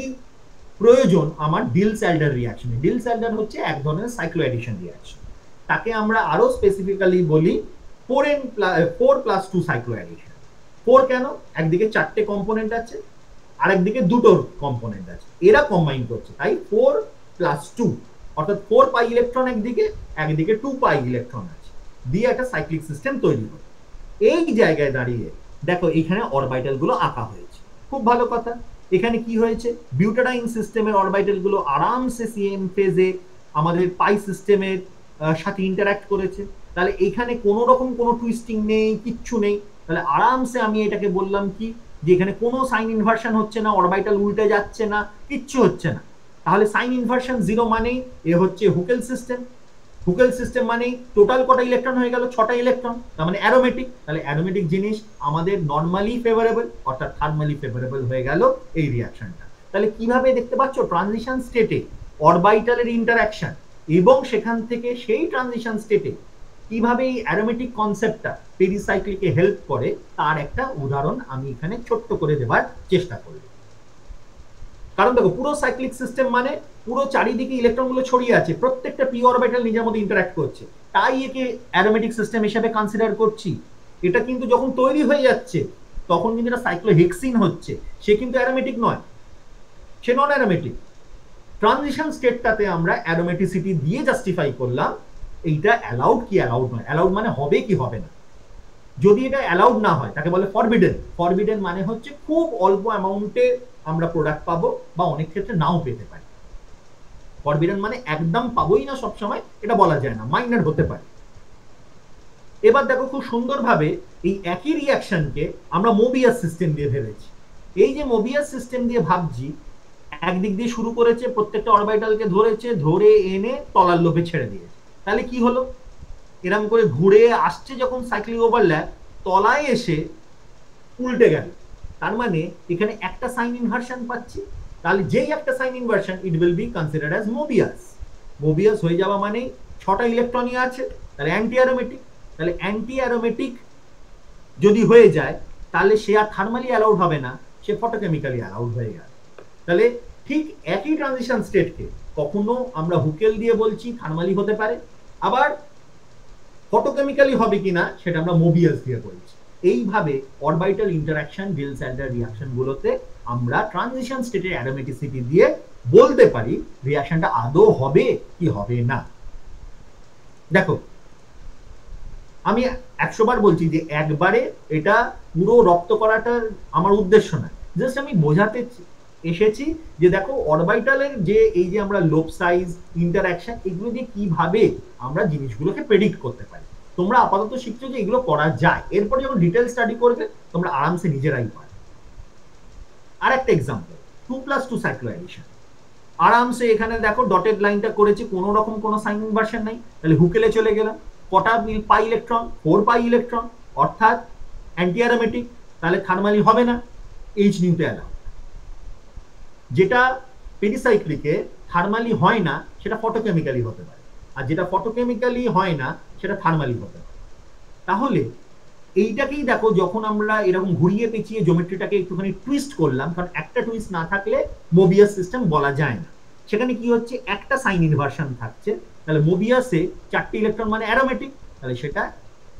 প্রয়োজন আমার ডিলস-অ্যালডার রিঅ্যাকশনে। ডিলস-অ্যালডার হচ্ছে এক ধরনের সাইক্লোএডিশন রিঅ্যাকশন, তাকে আমরা আরো স্পেসিফিক্যালি বলি 4 + 2 সাইক্লোএডিশন। 4 কেন? একদিকে 4টে কম্পোনেন্ট আছে, আরেকদিকে দুটো কম্পোনেন্ট আছে, এরা কম্বাইন করছে, তাই 4+2 অর্থাৎ 4 পাই ইলেকট্রন একদিকে 2 পাই ইলেকট্রন আছে, দিয়ে একটা সাইক্লিক সিস্টেম তৈরি হয়। এই জায়গায় দাঁড়িয়ে দেখো এখানে অরবিটাল গুলো আঁকা হয়েছে, খুব ভালো কথা। এখানে কি হয়েছে, বিউটাডাইন সিস্টেমের অরবিটাল গুলো আরামসে সিএম ফেজে আমাদের পাই সিস্টেমের সাথে ইন্টারঅ্যাক্ট করেছে, তাহলে এখানে কোনো রকম কোনো টুইস্টিং নেই, কিচ্ছু নেই। তাহলে আরামসে আমি এটাকে বললাম কি যে এখানে কোনো সাইন ইনভার্সন হচ্ছে না, অরবিটাল উল্টে যাচ্ছে না, কিচ্ছু হচ্ছে না। তাহলে সাইন ইনভার্সন 0 মানেই এ হচ্ছে হুকেল সিস্টেম। হুকেল সিস্টেম মানেই টোটাল কটা ইলেকট্রন হয়ে গেল, 6টা ইলেকট্রন, তার মানে অ্যারোমেটিক। তাহলে অ্যারোমেটিক জিনিস আমাদের নরমালি ফেভারেবল অর্থাৎ থার্মালি ফেভারেবল হয়ে গেল এই রিঅ্যাকশনটা। তাহলে কিভাবে দেখতে পাচ্ছ ট্রানজিশন স্টেটে অরবিটালের ইন্টারঅ্যাকশন এবং সেখান থেকে সেই ট্রানজিশন স্টেটে কিভাবে এই অ্যারোমেটিক কনসেপ্টটা পেরিসাইক্লিকে হেল্প করে তার একটা উদাহরণ আমি এখানে ছোট্ট করে দেবার চেষ্টা করব। কারণ দেখো পুরো সাইক্লিক সিস্টেম মানে পুরো চারিদিকে ইলেকট্রনগুলো ছড়িয়ে আছে, প্রত্যেকটা পি অরবিটাল নিজের মধ্যে ইন্টারঅ্যাক্ট করছে, তাই একে অ্যারোমেটিক সিস্টেম হিসেবে কনসিডার করছি। এটা কিন্তু যখন তৈরি হয়ে যাচ্ছে তখন কিন্তু এটা সাইক্লোহেক্সিন হচ্ছে, সে কিন্তু অ্যারোমেটিক নয়, সে নন অ্যারোমেটিক। ট্রানজিশন স্টেটটাতে আমরা অ্যারোমেটিসিটি দিয়ে জাস্টিফাই করলাম এইটা অ্যালাউড কি অ্যালাউড নয়। অ্যালাউড মানে হবে কি হবে না। যদি এটা অ্যালাউড না হয় তাকে বলে ফরবিডেন। ফরবিডেন মানে হচ্ছে খুব অল্প অ্যামাউন্টে আমরা প্রোডাক্ট পাবো বা অনেক ক্ষেত্রে নাও পেতে পারি। ফরবিডেন মানে একদম পাবোই না সবসময়, এটা বলা যায় না, মাইনর হতে পারে। এবার দেখো খুব সুন্দরভাবে এই একই রিঅ্যাকশনকে আমরা মোবিয়াস সিস্টেম দিয়ে ভেবেছি। এই যে মোবিয়াস সিস্টেম দিয়ে ভাবছি, একদিক দিয়ে শুরু করেছে, প্রত্যেকটা অরবিটালকে ধরেছে, ধরে এনে তলার লোভে ছেড়ে দিয়েছে। তাহলে কি হলো, এরকম করে ঘুরে আসছে যখন সাইক্লিক ওভারল্যাপ, তলায় এসে উল্টে গেল, তার মানে এখানে একটা সাইন ইনভার্সন পাচ্ছি। তাহলে যেই একটা sign inversion it will be considered as Mobius. Mobius হয়ে যাওয়া মানে 6টা ইলেকট্রনই আছে, তাহলে অ্যান্টি অ্যারোমেটিক। তাহলে অ্যান্টি অ্যারোমেটিক যদি হয়ে যায় তাহলে সে আর থার্মালি অ্যালাউড হবে না, সে ফটোকেমিক্যালি অ্যালাউড হয়ে গেল। তাহলে ঠিক একই ট্রানজিশন স্টেটকে কখনো আমরা হুকেল দিয়ে বলছি থার্মালি হতে পারে, আবার ফটোকেমিক্যালি হবে কিনা সেটা আমরা মোবিয়াস দিয়ে বলছি। এইভাবে অরবিটাল ইন্টারঅ্যাকশন ডিল-স্যান্ডার রিঅ্যাকশন গুলোতে আমরা ট্রানজিশন স্টেটের অ্যারোমেটিসিটি দিয়ে বলতে পারি রিঅ্যাকশনটা আদৌ হবে কি হবে না। দেখো আমি 100 বার বলছি যে একবারে এটা পুরো রপ্ত করাটার আমার উদ্দেশ্য না, জাস্ট আমি বোঝাতে এসেছি যে দেখো অরবিটালের যে এই যে আমরা লোব সাইজ ইন্টারঅ্যাকশন এগুলো দিয়ে কিভাবে আমরা জিনিসগুলোকে প্রেডিক্ট করতে পারি। তোমরা আপাতত শিখছো যে এগুলো করা যায়, এরপর যখন ডিটেল স্টাডি করবে তোমরা আরামসে নিজেরাই পারবে। আর একটা এক্সাম্পল 2+2 সাইক্লোঅ্যাডিশন। আরামসে এখানে দেখো ডটেড লাইনটা করেছি, কোনো রকম কোনো সাইন ইনভার্সন নাই, তাহলে হুকেলে চলে গেলাম। কটা পাই ইলেকট্রন, 4 পাই ইলেকট্রন, অর্থাৎ অ্যান্টি অ্যারোমেটিক, তাহলে থার্মালি হবে না, এইচ নিউতে অ্যালাউ। যেটা পেরিসাইক্লিকে থার্মালি হয় না সেটা ফটোকেমিক্যালি হতে পারে, আর যেটা ফটোকেমিক্যালি হয় না সেটা থার্মালি হতে পারে। তাহলে এইটাকেই দেখো যখন আমরা এরকম ঘুরিয়ে পেঁচিয়ে জিওমেট্রিটাকে একটুখানি টুইস্ট করলাম, কারণ একটা টুইস্ট না থাকলে মোবিয়াস সিস্টেম বলা যায় না। সেখানে কি হচ্ছে, একটা সাইন ইনভার্সন থাকছে, তাহলে মোবিয়াসে 4টি ইলেকট্রন মানে অ্যারোমেটিক, তাহলে সেটা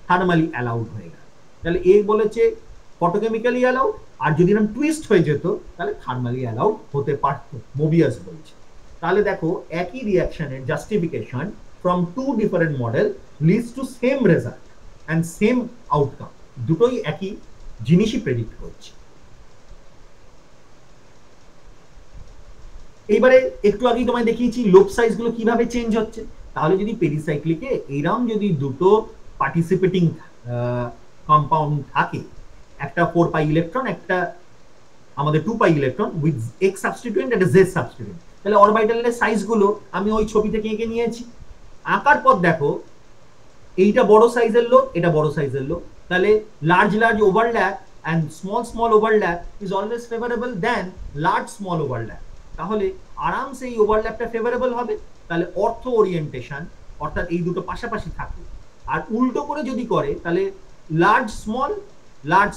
থার্মালি অ্যালাউড হয়ে গেল। তাহলে এ বলেছে ফটোকেমিক্যালি অ্যালাউড, আর যদি এরকম টুইস্ট হয়ে যেত তাহলে থার্মালি অ্যালাউড হতে পারত, মোবিয়াস বলছে। তাহলে দেখো একই রিঅ্যাকশনের justification from 2 different model leads to same result and same outcome, দুটোই একই জিনিসই প্রেডিক্ট করছে। এইবারে একটু আগেই তোমায় দেখিয়েছি লোব সাইজ গুলো কিভাবে চেঞ্জ হচ্ছে। তাহলে যদি পেরিসাইক্লিকে এইরকম যদি দুটো পার্টিসিপেটিং কম্পাউন্ড থাকে, একটা 4 পাই ইলেকট্রন, একটা আমাদের 2 pi electron with ex substituent একটা জেড সাবস্টিটিউয়েন্ট, তাহলে অরবিটালের সাইজ গুলো আমি ওই ছবি থেকে এঁকে নিয়েছি। আঁকার পর দেখো এইটা বড় সাইজের লোব, এটা বড় সাইজের লোব, তাহলে large overlap and small overlap is always favorable than large small overlap। তাহলে আরামসে এই ওভারল্যাপটা ফেভারেবল হবে, তাহলে অর্থ ওরিয়েন্টেশন অর্থাৎ এই দুটো পাশাপাশি থাকবে। আর উল্টো করে যদি করে তাহলে large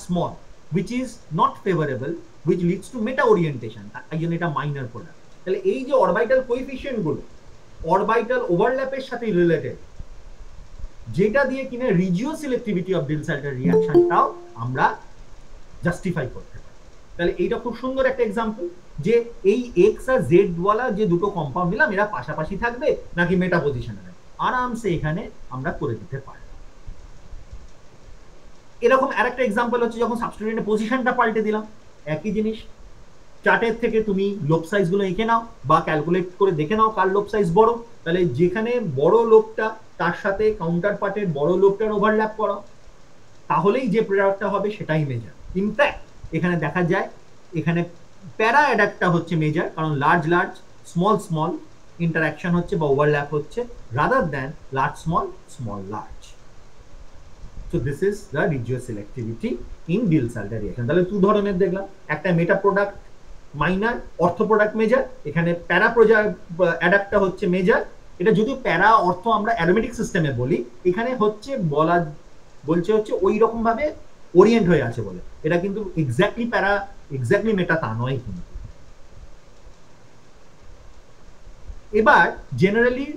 small which is not favorable which leads to meta orientation, তাই জন্য এটা মাইনর প্রোডাক্ট। তাহলে এই যে অরবিটাল কোএফিশিয়েন্ট গুলো অরবিটাল ওভারল্যাপের সাথে রিলেটেড, যেটা দিয়ে কিনা রিজিও সিলেক্টিভিটি অফ ডিল-স্যান্ডার রিঅ্যাকশনটাও আমরা জাস্টিফাই করতে পারি। তাহলে এইটা খুব সুন্দর একটা এক্সাম্পল যে এই এক্স আর জেড ওয়ালা যে দুটো কম্পাউন্ড নিলাম এরা পাশাপাশি থাকবে নাকি মেটা পজিশনে থাকবে, আরামসে এখানে আমরা করে দিতে পারি। এরকম আরেকটা এক্সাম্পল হচ্ছে যখন সাবস্টিটিউয়েন্টের পজিশনটা পাল্টে দিলাম, একই জিনিস। চার্টের থেকে তুমি লোব সাইজ গুলো এঁকে নাও বা ক্যালকুলেট করে দেখে নাও কার লোব সাইজ বড়, তাহলে যেখানে বড় লোবটা তার সাথে কাউন্টার পার্টের বড় লোবটার ওভারল্যাপ করো, তাহলেই যে প্রোডাক্টটা হবে সেটাই মেজার। ইনফ্যাক্ট এখানে দেখা যায় এখানে প্যারা অ্যাডাক্টটা হচ্ছে মেজার, কারণ large large small small interaction হচ্ছে বা ওভারল্যাপ হচ্ছে rather than large small small large. So this is the regioselectivity in Diels-Alder reaction. তাহলে দু ধরনের দেখলাম, একটা মেটা প্রোডাক্ট মাইনার অর্থ প্রোডাক্ট মেজার, এখানে প্যারা অ্যাডাক্টটা হচ্ছে মেজার। এটা যদি প্যারা অর্থ আমরা অ্যারোমেটিক সিস্টেমে বলি, এখানে হচ্ছে বলছে হচ্ছে ওই রকম ভাবে ওরিয়েন্ট হয়ে আছে বলে, এটা কিন্তু এক্স্যাক্টলি প্যারা এক্স্যাক্টলি মেটা তা নয় কিন্তু। এবার জেনারেলি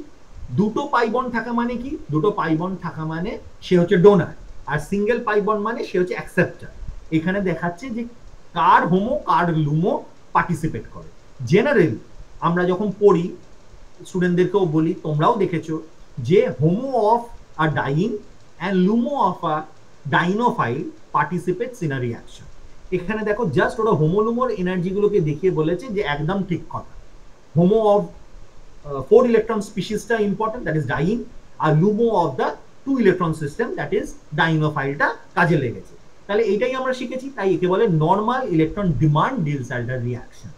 দুটো পাই বন্ড থাকা মানে কি, দুটো পাই বন্ড থাকা মানে সে হচ্ছে ডোনার, আর সিঙ্গেল পাই বন্ড মানে সে হচ্ছে অ্যাকসেপ্টার। এখানে দেখাচ্ছে যে কার হোমো কার লুমো পার্টিসিপেট করে। জেনারেলি আমরা যখন পড়ি স্টুডেন্টদেরকেও বলি, তোমরাও দেখেছো যে HOMO of a diene and LUMO of a dienophile participates in a reaction. এখানে দেখো জাস্ট ওরা হোমোলুমোর এনার্জিগুলোকে দেখিয়ে বলেছে যে একদম ঠিক কথা, হোমো অফ 4 electron স্পিসিসটা ইম্পর্টেন্ট, দ্যাট ইজ ডাইন, আর LUMO of the 2 electron system that is ডাইনোফাইলটা কাজে লেগেছে। তাহলে এইটাই আমরা শিখেছি, তাই একে বলে normal electron demand Diels-Alder reaction.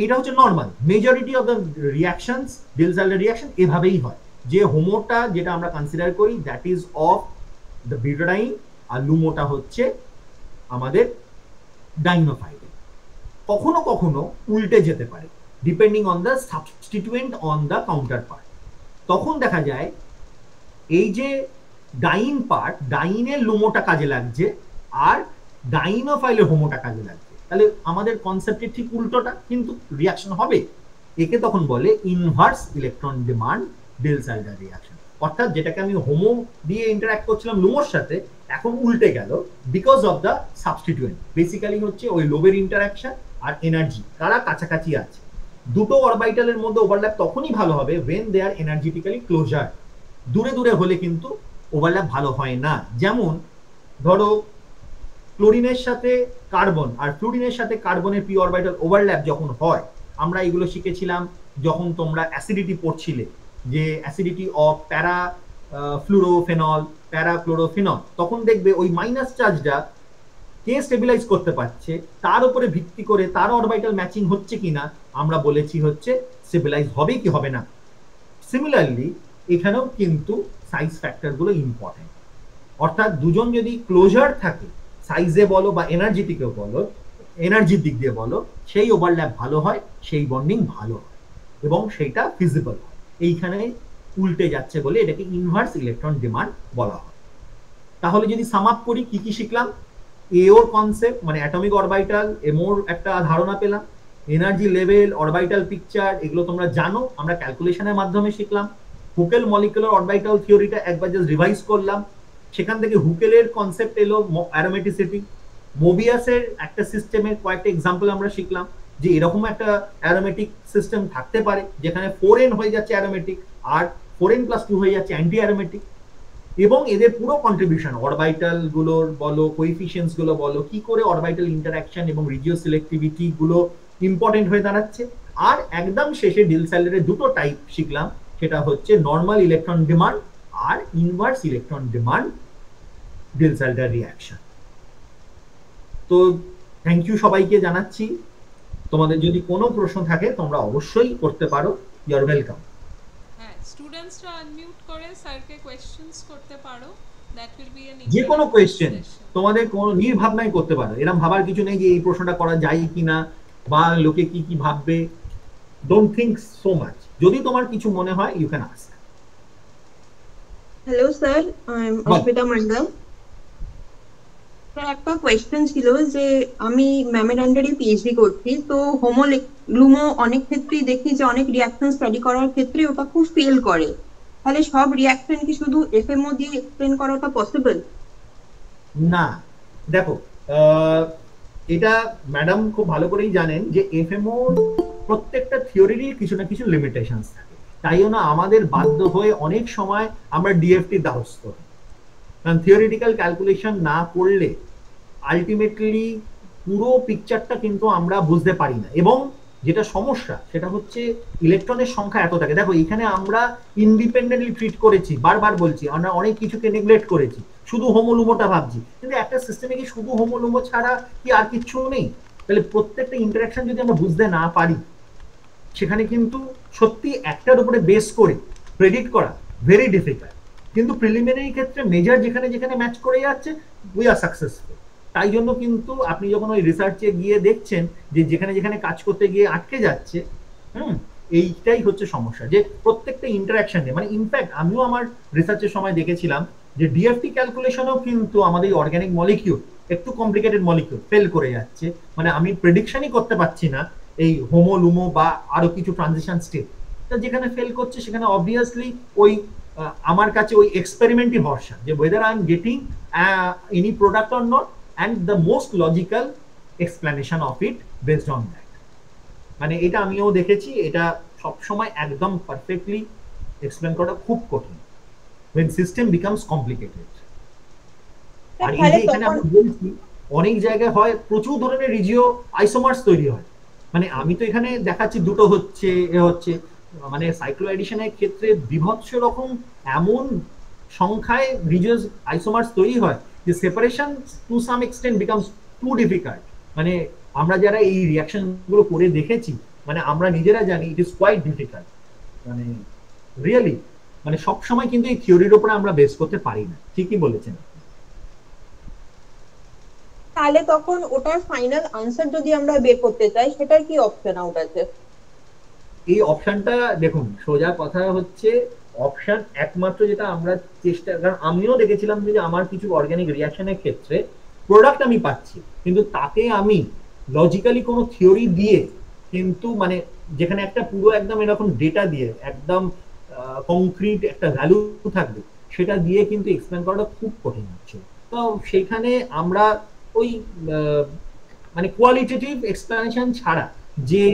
এটা হচ্ছে normal. Majority of the reactions Diels-Alder reaction এভাবেই হয়, যে হোমোটা যেটা আমরা কনসিডার করি that is of the butadiene, আর লুমোটা হচ্ছে আমাদের ডাইনোফাইল। কখনো কখনো উল্টে যেতে পারে depending on the substituent on the counterpart. তখন দেখা যায় এই যে ডাইন পার্ট, ডাইনের লুমোটা কাজে লাগছে আর ডাইনোফাইলের হোমোটা কাজে লাগছে, তাহলে আমাদের কনসেপ্টের ঠিক উল্টোটা, কিন্তু রিঅ্যাকশন হবে। একে তখন বলে inverse electron demand Diels-Alder reaction. অর্থাৎ যেটাকে আমি হোমো দিয়ে ইন্টারঅ্যাক্ট করছিলাম লুমোর সাথে, এখন উল্টে গেল because of the substituent. Basically হচ্ছে ওই লোবের ইন্টারঅ্যাকশন আর এনার্জি কারা কাছাকাছি আছে। দুটো অরবিটালের মধ্যে ওভারল্যাপ তখনই ভালো হবে when they are energetically closer। দূরে দূরে হলে কিন্তু ওভারল্যাপ ভালো হয় না। যেমন ধরো ক্লোরিনের সাথে কার্বন আর ফ্লুরিনের সাথে কার্বনের পি অরবিটাল ওভারল্যাপ যখন হয়, আমরা এগুলো শিখেছিলাম যখন তোমরা অ্যাসিডিটি পড়ছিলে, যে অ্যাসিডিটি অফ প্যারা ফ্লুরোফেনল প্যারা ক্লোরোফেনল, তখন দেখবে ওই মাইনাস চার্জটা কে স্টেবিলাইজ করতে পারছে তার উপরে ভিত্তি করে তার অরবিটাল ম্যাচিং হচ্ছে কিনা আমরা বলেছি হচ্ছে স্টেবিলাইজ হবে কি হবে না। সিমিলারলি এখানেও কিন্তু সাইজ ফ্যাক্টরগুলো ইম্পর্টেন্ট, অর্থাৎ দুজন যদি ক্লোজার থাকে সাইজে বলো বা এনার্জিটিকে বলো, এনার্জির দিক দিয়ে বলো, সেই ওভারল্যাপ ভালো হয়, সেই বন্ডিং ভালো হয় এবং সেইটা ফিজিবল হয়। এইখানে উল্টে যাচ্ছে বলে এটাকে ইনভার্স ইলেকট্রন ডিমান্ড বলা হয়। তাহলে যদি সাম আপ করি কি কি শিখলাম, এওর কনসেপ্ট মানে অ্যাটমিক অরবিটাল, এমোর একটা ধারণা পেলাম, এনার্জি লেভেল, অরবিটাল পিকচার এগুলো তোমরা জানো, আমরা ক্যালকুলেশনের মাধ্যমে শিখলাম। হুকেল মলিকুলার অরবিটাল থিওরিটা একবার জাস্ট রিভাইজ করলাম, সেখান থেকে হুকেলের কনসেপ্ট এলো অ্যারোমেটিসিটি। মোবিয়াসের একটা সিস্টেমের কয়েকটা এক্সাম্পল আমরা শিখলাম, যে এরকম একটা অ্যারোমেটিক সিস্টেম থাকতে পারে যেখানে 4n হয়ে যাচ্ছে অ্যারোমেটিক আর 4n+2 হয়ে যাচ্ছে অ্যান্টি অ্যারোমেটিক, এবং এদের পুরো কন্ট্রিবিউশন অরবিটাল গুলোর বলো, কোএফিসিয়েন্টস গুলো বলো, কি করে অরবিটাল ইন্টারঅ্যাকশন এবং রেডিওসিলেক্টিভিটি গুলো ইম্পর্টেন্ট হয়ে দাঁড়াচ্ছে। আর একদম শেষে Diels-Alder দুটো টাইপ শিখলাম, সেটা হচ্ছে নর্মাল ইলেকট্রন ডিমান্ড আর inverse electron demand Diels-Alder reaction. তো থ্যাংক ইউ সবাইকে জানাচ্ছি। তোমাদের যদি কোনো প্রশ্ন থাকে তোমরা অবশ্যই করতে পারো, ইউ আর ওয়েলকাম। হ্যাঁ, স্টুডেন্টসরা আনমিউট করে স্যারকে কোশ্চেনস করতে পারো, দ্যাট উইল বি এন যে কোনো কোয়েশ্চেন তোমাদের কোনো নির্ভাবনাই করতে পারো, এরকম ভাবার কিছু নেই যে এই প্রশ্নটা করা যায় কিনা বা লোকে কি কি ভাববে, ডোন্ট থিংক সো মাচ। যদি তোমার কিছু মনে হয় you can ask. Hello sir, I am Asmita Mondal. Sir একটা কোয়েশ্চেন ছিল যে আমি ম্যামের আন্ডারে পিএইচডি করছি, তো হোমোলুমো অনেক ক্ষেত্রেই দেখি যে অনেক রিঅ্যাকশন স্টাডি করার ক্ষেত্রে ওটা খুব ফেল করে, তাহলে সব রিঅ্যাকশন কি শুধু এফএমও দিয়ে এক্সপ্লেন করাটা পসিবল? না, দেখো এটা ম্যাডাম খুব ভালো করেই জানেন যে এফএমও প্রত্যেকটা থিওরিরই কিছু না কিছু লিমিটেশনস থাকে, তাই জন্য আমাদের বাধ্য হয়ে অনেক সময় আমরা ডিএফটি দ্বারস্থ হই। কারণ থিওরিটিক্যাল ক্যালকুলেশন না করলে আলটিমেটলি পুরো পিকচারটা কিন্তু আমরা বুঝতে পারি না। এবং যেটা সমস্যা সেটা হচ্ছে ইলেকট্রনের সংখ্যা এত থাকে। দেখো এখানে আমরা ইন্ডিপেন্ডেন্টলি ট্রিট করেছি, বারবার বলছি, আমরা অনেক কিছুকে নেগলেক্ট করেছি, শুধু হোমোলুমোটা ভাবছি, কিন্তু একটা সিস্টেমে কি শুধু হোমোলুমো ছাড়া কি আর কিছু নেই? তাহলে প্রত্যেকটা ইন্টারাকশন যদি আমরা বুঝতে না পারি, সেখানে কিন্তু সত্যি একটার উপরে বেস করে প্রেডিক্ট করা ভেরি ডিফিকাল্ট। কিন্তু প্রিলিমিনারি ক্ষেত্রে মেজর যেখানে যেখানে ম্যাচ করে যাচ্ছে, উই আর সাকসেসফুল। তাই জন্য কিন্তু আপনি যখন ওই রিসার্চে গিয়ে দেখছেন যে যেখানে যেখানে কাজ করতে গিয়ে আটকে যাচ্ছে, এইটাই হচ্ছে সমস্যা, যে প্রত্যেকটা ইন্টারাকশনে, মানে ইনফ্যাক্ট আমিও আমার রিসার্চের সময় দেখেছিলাম যে ডিএফটি ক্যালকুলেশনও কিন্তু আমাদের অর্গানিক মলিকিউল, একটু কমপ্লিকেটেড মলিকিউল ফেল করে যাচ্ছে। মানে আমি প্রেডিকশনই করতে পারছি না এই হোমো লুমো বা আরো কিছু ট্রানজিশন স্টেট। তো যেখানে ফেল করছে সেখানে অবভিয়াসলি ওই আমার কাছে ওই এক্সপেরিমেন্টই ভরসা, যে weather I am getting any product or not, and the most logical explanation of it based on that. মানে এটা আমিও দেখেছি, এটা সবসময় একদম পারফেক্টলি এক্সপ্লেন করা খুব কঠিন when system becomes complicated। আর এই যে এখানে আমি বলছি অনেক জায়গায় হয় প্রচুর ধরনের রিজিও আইসোমার্স তৈরি হয়। মানে আমি তো এখানে দেখাচ্ছি দুটো হচ্ছে হচ্ছে, মানে সাইক্লো এডিশনের ক্ষেত্রে বিভৎস রকম এমন সংখ্যায় রিজিওস আইসোমার্স তৈরি হয় যে separation to some extent becomes too difficult. মানে আমরা যারা এই রিঅ্যাকশন গুলো করে দেখেছি, মানে আমরা নিজেরা জানি ইট ইজ কোয়াইট ডিফিকাল্ট। মানে রিয়েলি মানে সব সময় কিন্তু এই থিওরির উপরে আমরা বেস করতে পারি না। ঠিকই বলেছেন। তাহলে তখন ওটার ফাইনাল আনসার যদি আমরা বের করতে চাই, সেটার কি অপশন আউট আছে? এই অপশনটা দেখুন, সোজা কথা হচ্ছে অপশন একমাত্র যেটা আমরা চেষ্টা, কারণ আমিও দেখেছিলাম যে আমার কিছু অর্গানিক রিঅ্যাকশনের ক্ষেত্রে প্রোডাক্ট আমি পাচ্ছি, কিন্তু তাতে আমি লজিক্যালি কোনো থিওরি দিয়ে কিন্তু, মানে যেখানে একটা পুরো একদম এরকম ডেটা দিয়ে একদম কংক্রিট একটা ভ্যালু থাকবে, সেটা দিয়ে কিন্তু এক্সপ্লেন করাটা খুব কঠিন হচ্ছে। তো সেখানে আমরা ওই মানে কোয়ালিটেটিভ এক্সপ্লেনেশন ছাড়া, যে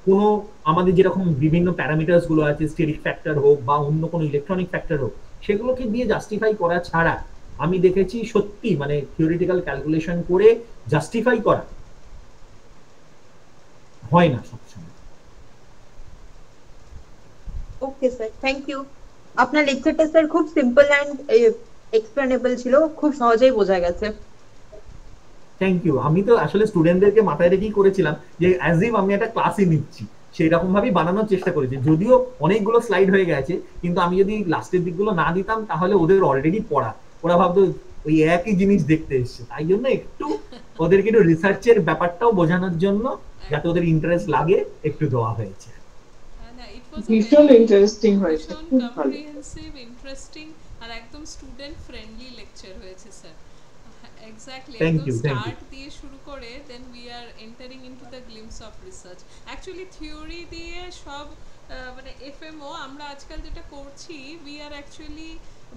কোনো আমাদের যেরকম বিভিন্ন প্যারামিটার্স গুলো আছে, স্টেরিক ফ্যাক্টর হোক বা অন্য কোনো ইলেকট্রনিক ফ্যাক্টর হোক, সেগুলোকে দিয়ে জাস্টিফাই করা ছাড়া আমি দেখেছি সত্যি মানে থিওরিটিক্যাল ক্যালকুলেশন করে জাস্টিফাই করা হয় না সবসময়। Okay sir, thank you. আপনার লেকচারটা স্যার খুব সিম্পল এন্ড এক্সপ্লেনেবল ছিল, খুব সহজেই বোঝা গেছে। Thank you. আমি তো আসলে স্টুডেন্টদেরকে মাথায় রেখেই করেছিলাম যে অ্যাজ ইফ আমি একটা ক্লাসই নিচ্ছি, সেই রকম ভাবেই বানানোর চেষ্টা করেছি। যদিও অনেকগুলো স্লাইড হয়ে গেছে, কিন্তু আমি যদি লাস্টের দিকগুলো না দিতাম তাহলে ওদের অলরেডি পড়া, ওরা ভাবতো ওই একই জিনিস দেখতে এসছে। তাই জন্য একটু ওদেরকে একটু রিসার্চের ব্যাপারটাও বোঝানোর জন্য, যাতে ওদের ইন্টারেস্ট লাগে, একটু দেওয়া হয়েছে। ভীষণ ইন্টারেস্টিং হয়েছে, খুব ভালো, কম্প্রিহেনসিভ, ইন্টারেস্টিং আর একদম স্টুডেন্ট ফ্রেন্ডলি লেকচার হয়েছে স্যার। এক্স্যাক্টলি, একদম স্টার্ট দিয়ে শুরু করে then we are entering into the glimpse of research. Actually theory দিয়ে সব মানে এফএমও আমরা আজকাল যেটা করছি, we are actually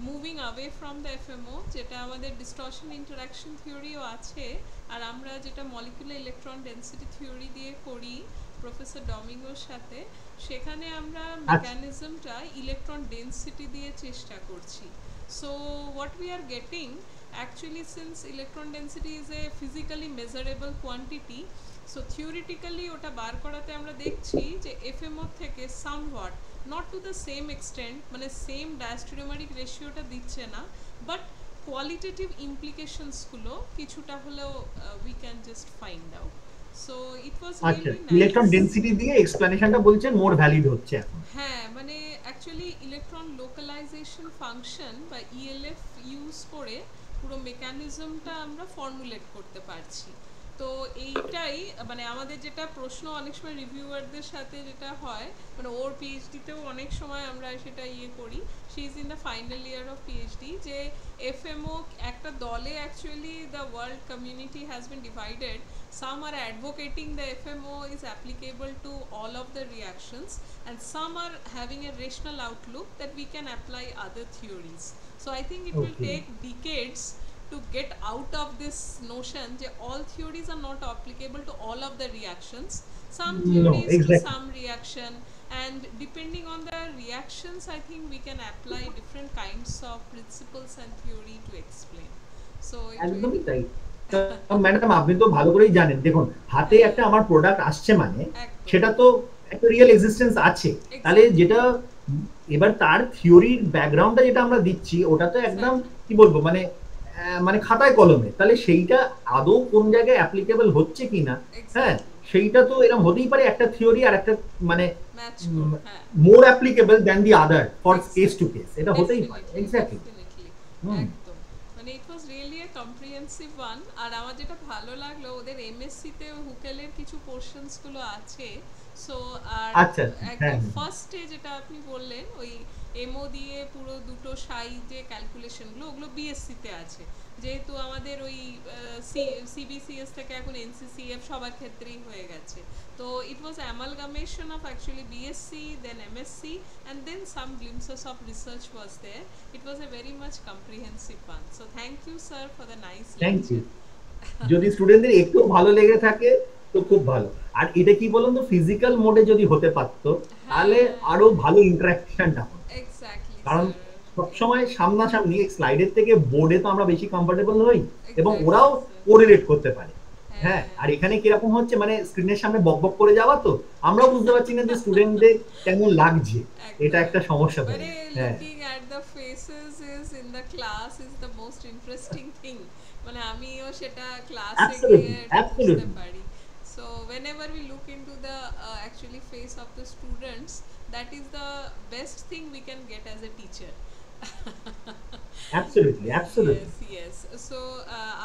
moving away from the FMO, যেটা আমাদের ডিস্টরশন ইন্টারাকশন থিওরিও আছে, আর আমরা যেটা মলিকুলার ইলেকট্রন ডেন্সিটি থিওরি দিয়ে করি প্রফেসর ডমিঙ্গোর সাথে, সেখানে আমরা মেকানিজমটা ইলেকট্রন ডেন্সিটি দিয়ে চেষ্টা করছি। So what we are getting actually, since electron density is a physically measurable quantity, so theoretically ওটা বার করাতে আমরা দেখছি যে FMO থেকে somewhat, not to the same extent, মানে same diastereomeric রেশিওটা দিচ্ছে না, but qualitative implications গুলো কিছুটা হলেও we can just find out. So it was really nice. Electron density দিয়ে এক্সপ্লেনেশনটা বলছেন মোর ভ্যালিড হচ্ছে এখন। হ্যাঁ, মানে অ্যাকচুয়ালি ইলেকট্রন লোকালাইজেশন ফাংশন বা ELF ইউজ করে পুরো মেকানিজমটা আমরা ফর্মুলেট করতে পারছি। তো এইটাই মানে আমাদের যেটা প্রশ্ন অনেক সময় রিভিউয়ারদের সাথে যেটা হয়, মানে ওর পিএইচডিতেও অনেক সময় আমরা সেটা করি, she is in the final year of PhD, যে এফএমও একটা দলে actually the world community has been divided. Some are advocating the FMO is applicable to all of the reactions, and some are having a rational outlook that we can apply other theories. So I think it will take decades to to get out of this notion that all theories are not applicable to all of the reactions. Some No, theories to exactly. some reaction, and depending on the reactions, I think we can apply different kinds of principles and theory to explain. So it একদমই will তাই। Madam আপনি তো ভালো করেই জানেন, দেখুন হাতে একটা আমার প্রোডাক্ট আসছে মানে একদম। সেটা তো একটা রিয়েল এক্সিস্টেন্স আছে, তাহলে যেটা এবার তার থিওরির ব্যাকগ্রাউন্ডটা যেটা আমরা দিচ্ছি ওটা তো একদম কি বলবো মানে মানে খাতায় কলমে, তাহলে সেইটা আদৌ কোন জায়গায় অ্যাপ্লিকেবল হচ্ছে কিনা, হ্যাঁ সেইটা তো এরকম হতেই পারে একটা থিওরি আর একটা মানে match more applicable than the other for case to case, এটা হতেই পারে। এক্স্যাক্টলি একদম, মানে it was really a comprehensive one. আর আমার যেটা ভালো লাগলো ওদের এমএসসি তে হুকেলের কিছু পোরশনস গুলো আছে। সো আর আচ্ছা, একদম ফার্স্টে যেটা আপনি বললেন ওই এমও দিয়ে পুরো দুটো সাইজে ক্যালকুলেশন গুলো ওগুলো বিএসসি তে আছে, যেহেতু আমাদের ওই সিবিসিএস থেকে এখন এনসিসিএফ সবার ক্ষেত্রেই হয়ে গেছে। তো it was amalgamation of actually BSc, then MSc, and then some glimpses of research was there. It was a very much comprehensive one. So thank you sir for the nice thank you. lecture. যদি স্টুডেন্টদের একটু ভালো লেগে থাকে তো খুব ভালো। আর এটা কি বলুন তো, ফিজিক্যাল মোডে যদি হতে পারতো তাহলে আরো ভালো ইন্টারাকশনটা হতো, Exactly কারণ sir. সবসময় সামনাসামনি স্লাইডের থেকে বোর্ডে তো আমরা বেশি কমফোর্টেবল হই এবং Exactly, ওরাও sir. কোরিলেট করতে পারে। হ্যাঁ, হ্যাঁ। আর এখানে কিরকম হচ্ছে মানে স্ক্রিনের সামনে বকবক করে যাওয়া, তো আমরাও বুঝতে পারছি না যে স্টুডেন্টদের কেমন লাগছে, এটা একটা সমস্যা But হয়ে হ্যাঁ looking at the faces is in the class is the most interesting thing. মানে আমিও সেটা ক্লাসে Absolutely, গিয়ে এটা বুঝতে absolutely. পারি। So whenever we look into the actually face of the students, that is the best thing we can get as a teacher. Absolutely absolutely. Yes. So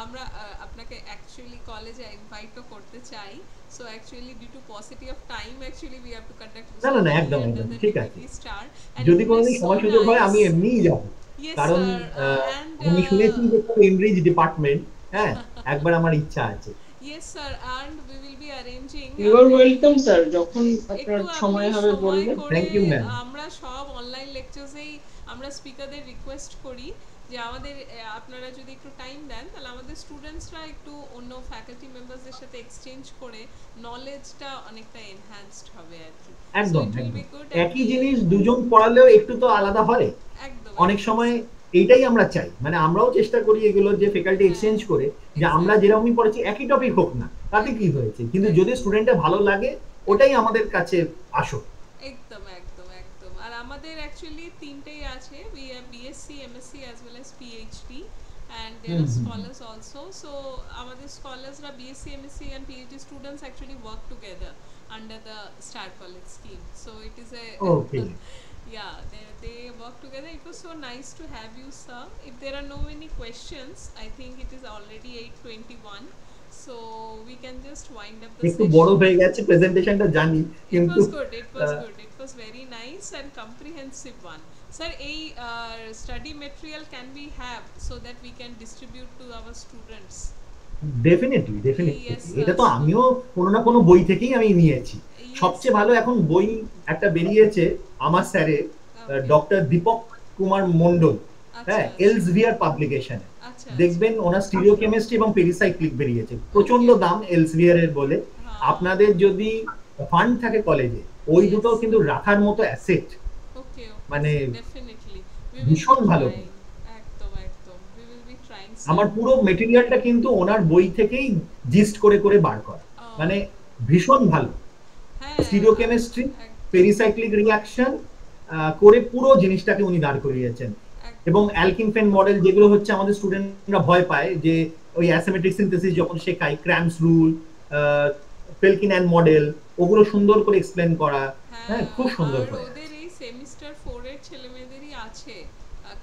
আমরা আপনাকে actually কলেজে ইনভাইটও করতে চাই। So actually due to paucity of time actually we have to conduct this না, না, না, only একদম, under একদম, the ঠিক আছে। DBT star. And যদি it কোনোদিন was so সময় সুযোগ হয় আমি nice. এমনিই যাব, Yes, কারণ sir. And আমি শুনেছি যে কেমব্রিজ ডিপার্টমেন্ট, হ্যাঁ একবার আমার ইচ্ছা আছে। yes sir, and we will be arranging You are welcome sir, যখন আপনার একটু সময় আপনি হবে সময় বলবেন। করে Thank you, ma'am. আমরা সব অনলাইন লেকচারসেই আমরা স্পিকারদের রিকোয়েস্ট করি যে আমাদের আপনারা যদি একটু টাইম দেন তাহলে আমাদের স্টুডেন্টসরা একটু অন্য ফ্যাকাল্টি মেম্বারসদের সাথে এক্সচেঞ্জ করে নলেজটা অনেকটা এনহ্যান্সড হবে আর কি। একদম So it will একদম be good একই জিনিস দুজন পড়ালেও একটু তো আলাদা হয়, একদম অনেক সময় এইটাই আমরা চাই, মানে আমরাও চেষ্টা করি এগুলো যে ফ্যাকাল্টি এক্সচেঞ্জ করে যে আমরা যেরকমই পড়েছি একই টপিক হোক না তাতে কি হয়েছে, কিন্তু যদি স্টুডেন্টের ভালো লাগে ওটাই আমাদের কাছে আসো। একদম একদম একদম। আর আমাদের অ্যাকচুয়ালি তিনটেই আছে, we have BSc, MSc as well as PhD, and there are scholars also. So আমাদের স্কলার্সরা BSc, MSc and PhD students actually work together under the Star College scheme. So it is a Okay. yeah, they work together. It was so nice to have you sir. If there are no any questions, I think it is already 8:21. So we can just wind up the একটু session. বড় হয়ে গেছে প্রেজেন্টেশনটা জানি, It কিন্তু was good. It was good. It was very nice and comprehensive one. Sir, a study material can we have so that we can distribute to our students? Definitely definitely Yes, sir. এটা তো আমিও কোনো না কোনো বই থেকেই আমি নিয়েছি। সবচেয়ে ভালো এখন বই একটা বেরিয়েছে আমার স্যারের, ডক্টর দীপক কুমার মন্ডল, হ্যাঁ এলসভিআর পাবলিকেশনে, আচ্ছা দেখবেন ওনার স্টিরিওকেমিস্ট্রি এবং পেরিসাইক্লিক বেরিয়েছে, প্রচন্ড দাম এলসভিআর এর বলে। আপনাদের যদি ফান্ড থাকে কলেজে ওই দুটো কিন্তু রাখার মতো অ্যাসেট, ওকে মানে ডেফিনেটলি ভীষণ ভালো। একদম একদম we will be trying sir. আমার পুরো মেটেরিয়ালটা কিন্তু ওনার বই থেকেই জিস্ট করে করে বার করা, মানে ভীষণ ভালো। হ্যাঁ স্টিরিওকেমিস্ট্রি, পেরিসাইক্লিক রিঅ্যাকশন করে পুরো জিনিসটাকে উনি দাঁড় করিয়েছেন। এবং অ্যালকিনফেন মডেল যেগুলো হচ্ছে আমাদের স্টুডেন্টরা ভয় পায় যে ওই অ্যাসিমেট্রিক সিনথেসিস যখন শেখাই, ক্র্যামস রুল, ফেলকিন্যান মডেল, ওগুলো সুন্দর করে এক্সপ্লেন করা, হ্যাঁ খুব সুন্দর করে। ওদের এই সেমিস্টার 4 এর ছেলেমেয়েদেরই আছে,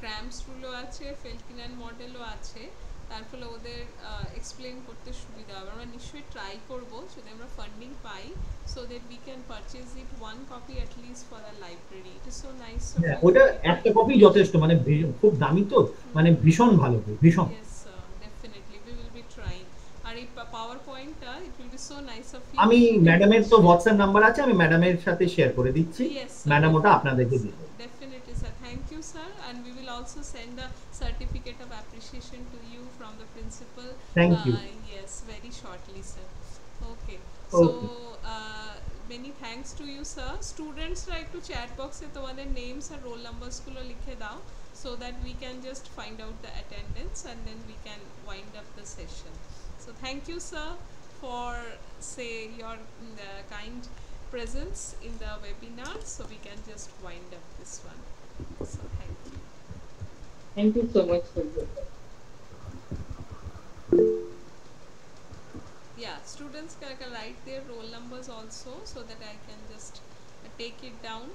ক্র্যামস রুলও আছে, ফেলকিন্যান মডেলও আছে, তার ফলে ওদের এক্সপ্লেন করতে সুবিধা হবে। আমরা নিশ্চয়ই ট্রাই করব যদি আমরা funding pi, so that we can purchase it one copy at least for the library. It is so nice of you. ওটা একটা কপি যথেষ্ট, মানে খুব দামি তো, মানে ভীষণ ভালো বই, ভীষণ। Yes sir, definitely we will be trying. আর এই PowerPoint-টা it will be so nice of you. আমি ম্যাডামের তো হোয়াটসঅ্যাপ নাম্বার আছে, আমি ম্যাডামের সাথে শেয়ার করে দিচ্ছি, Yes, sir. ম্যাডাম ওটা আপনাদেরকে দিবে। Definitely sir, thank you you, sir, and we will also send a certificate of appreciation to you from the principal. Thank you. Yes, very shortly, sir. Okay. Okay. So many thanks to you, sir. Students write to chat box e তোমাদের names and roll numbers গুলো লিখে দাও, so that we can just find out the attendance and then we can wind up the session. So thank you, sir, for your kind presence in the webinar, so we can just wind up this one. So thank you. Thank you so much for this. Yeah, students can write their roll numbers also, so that I can just take it down.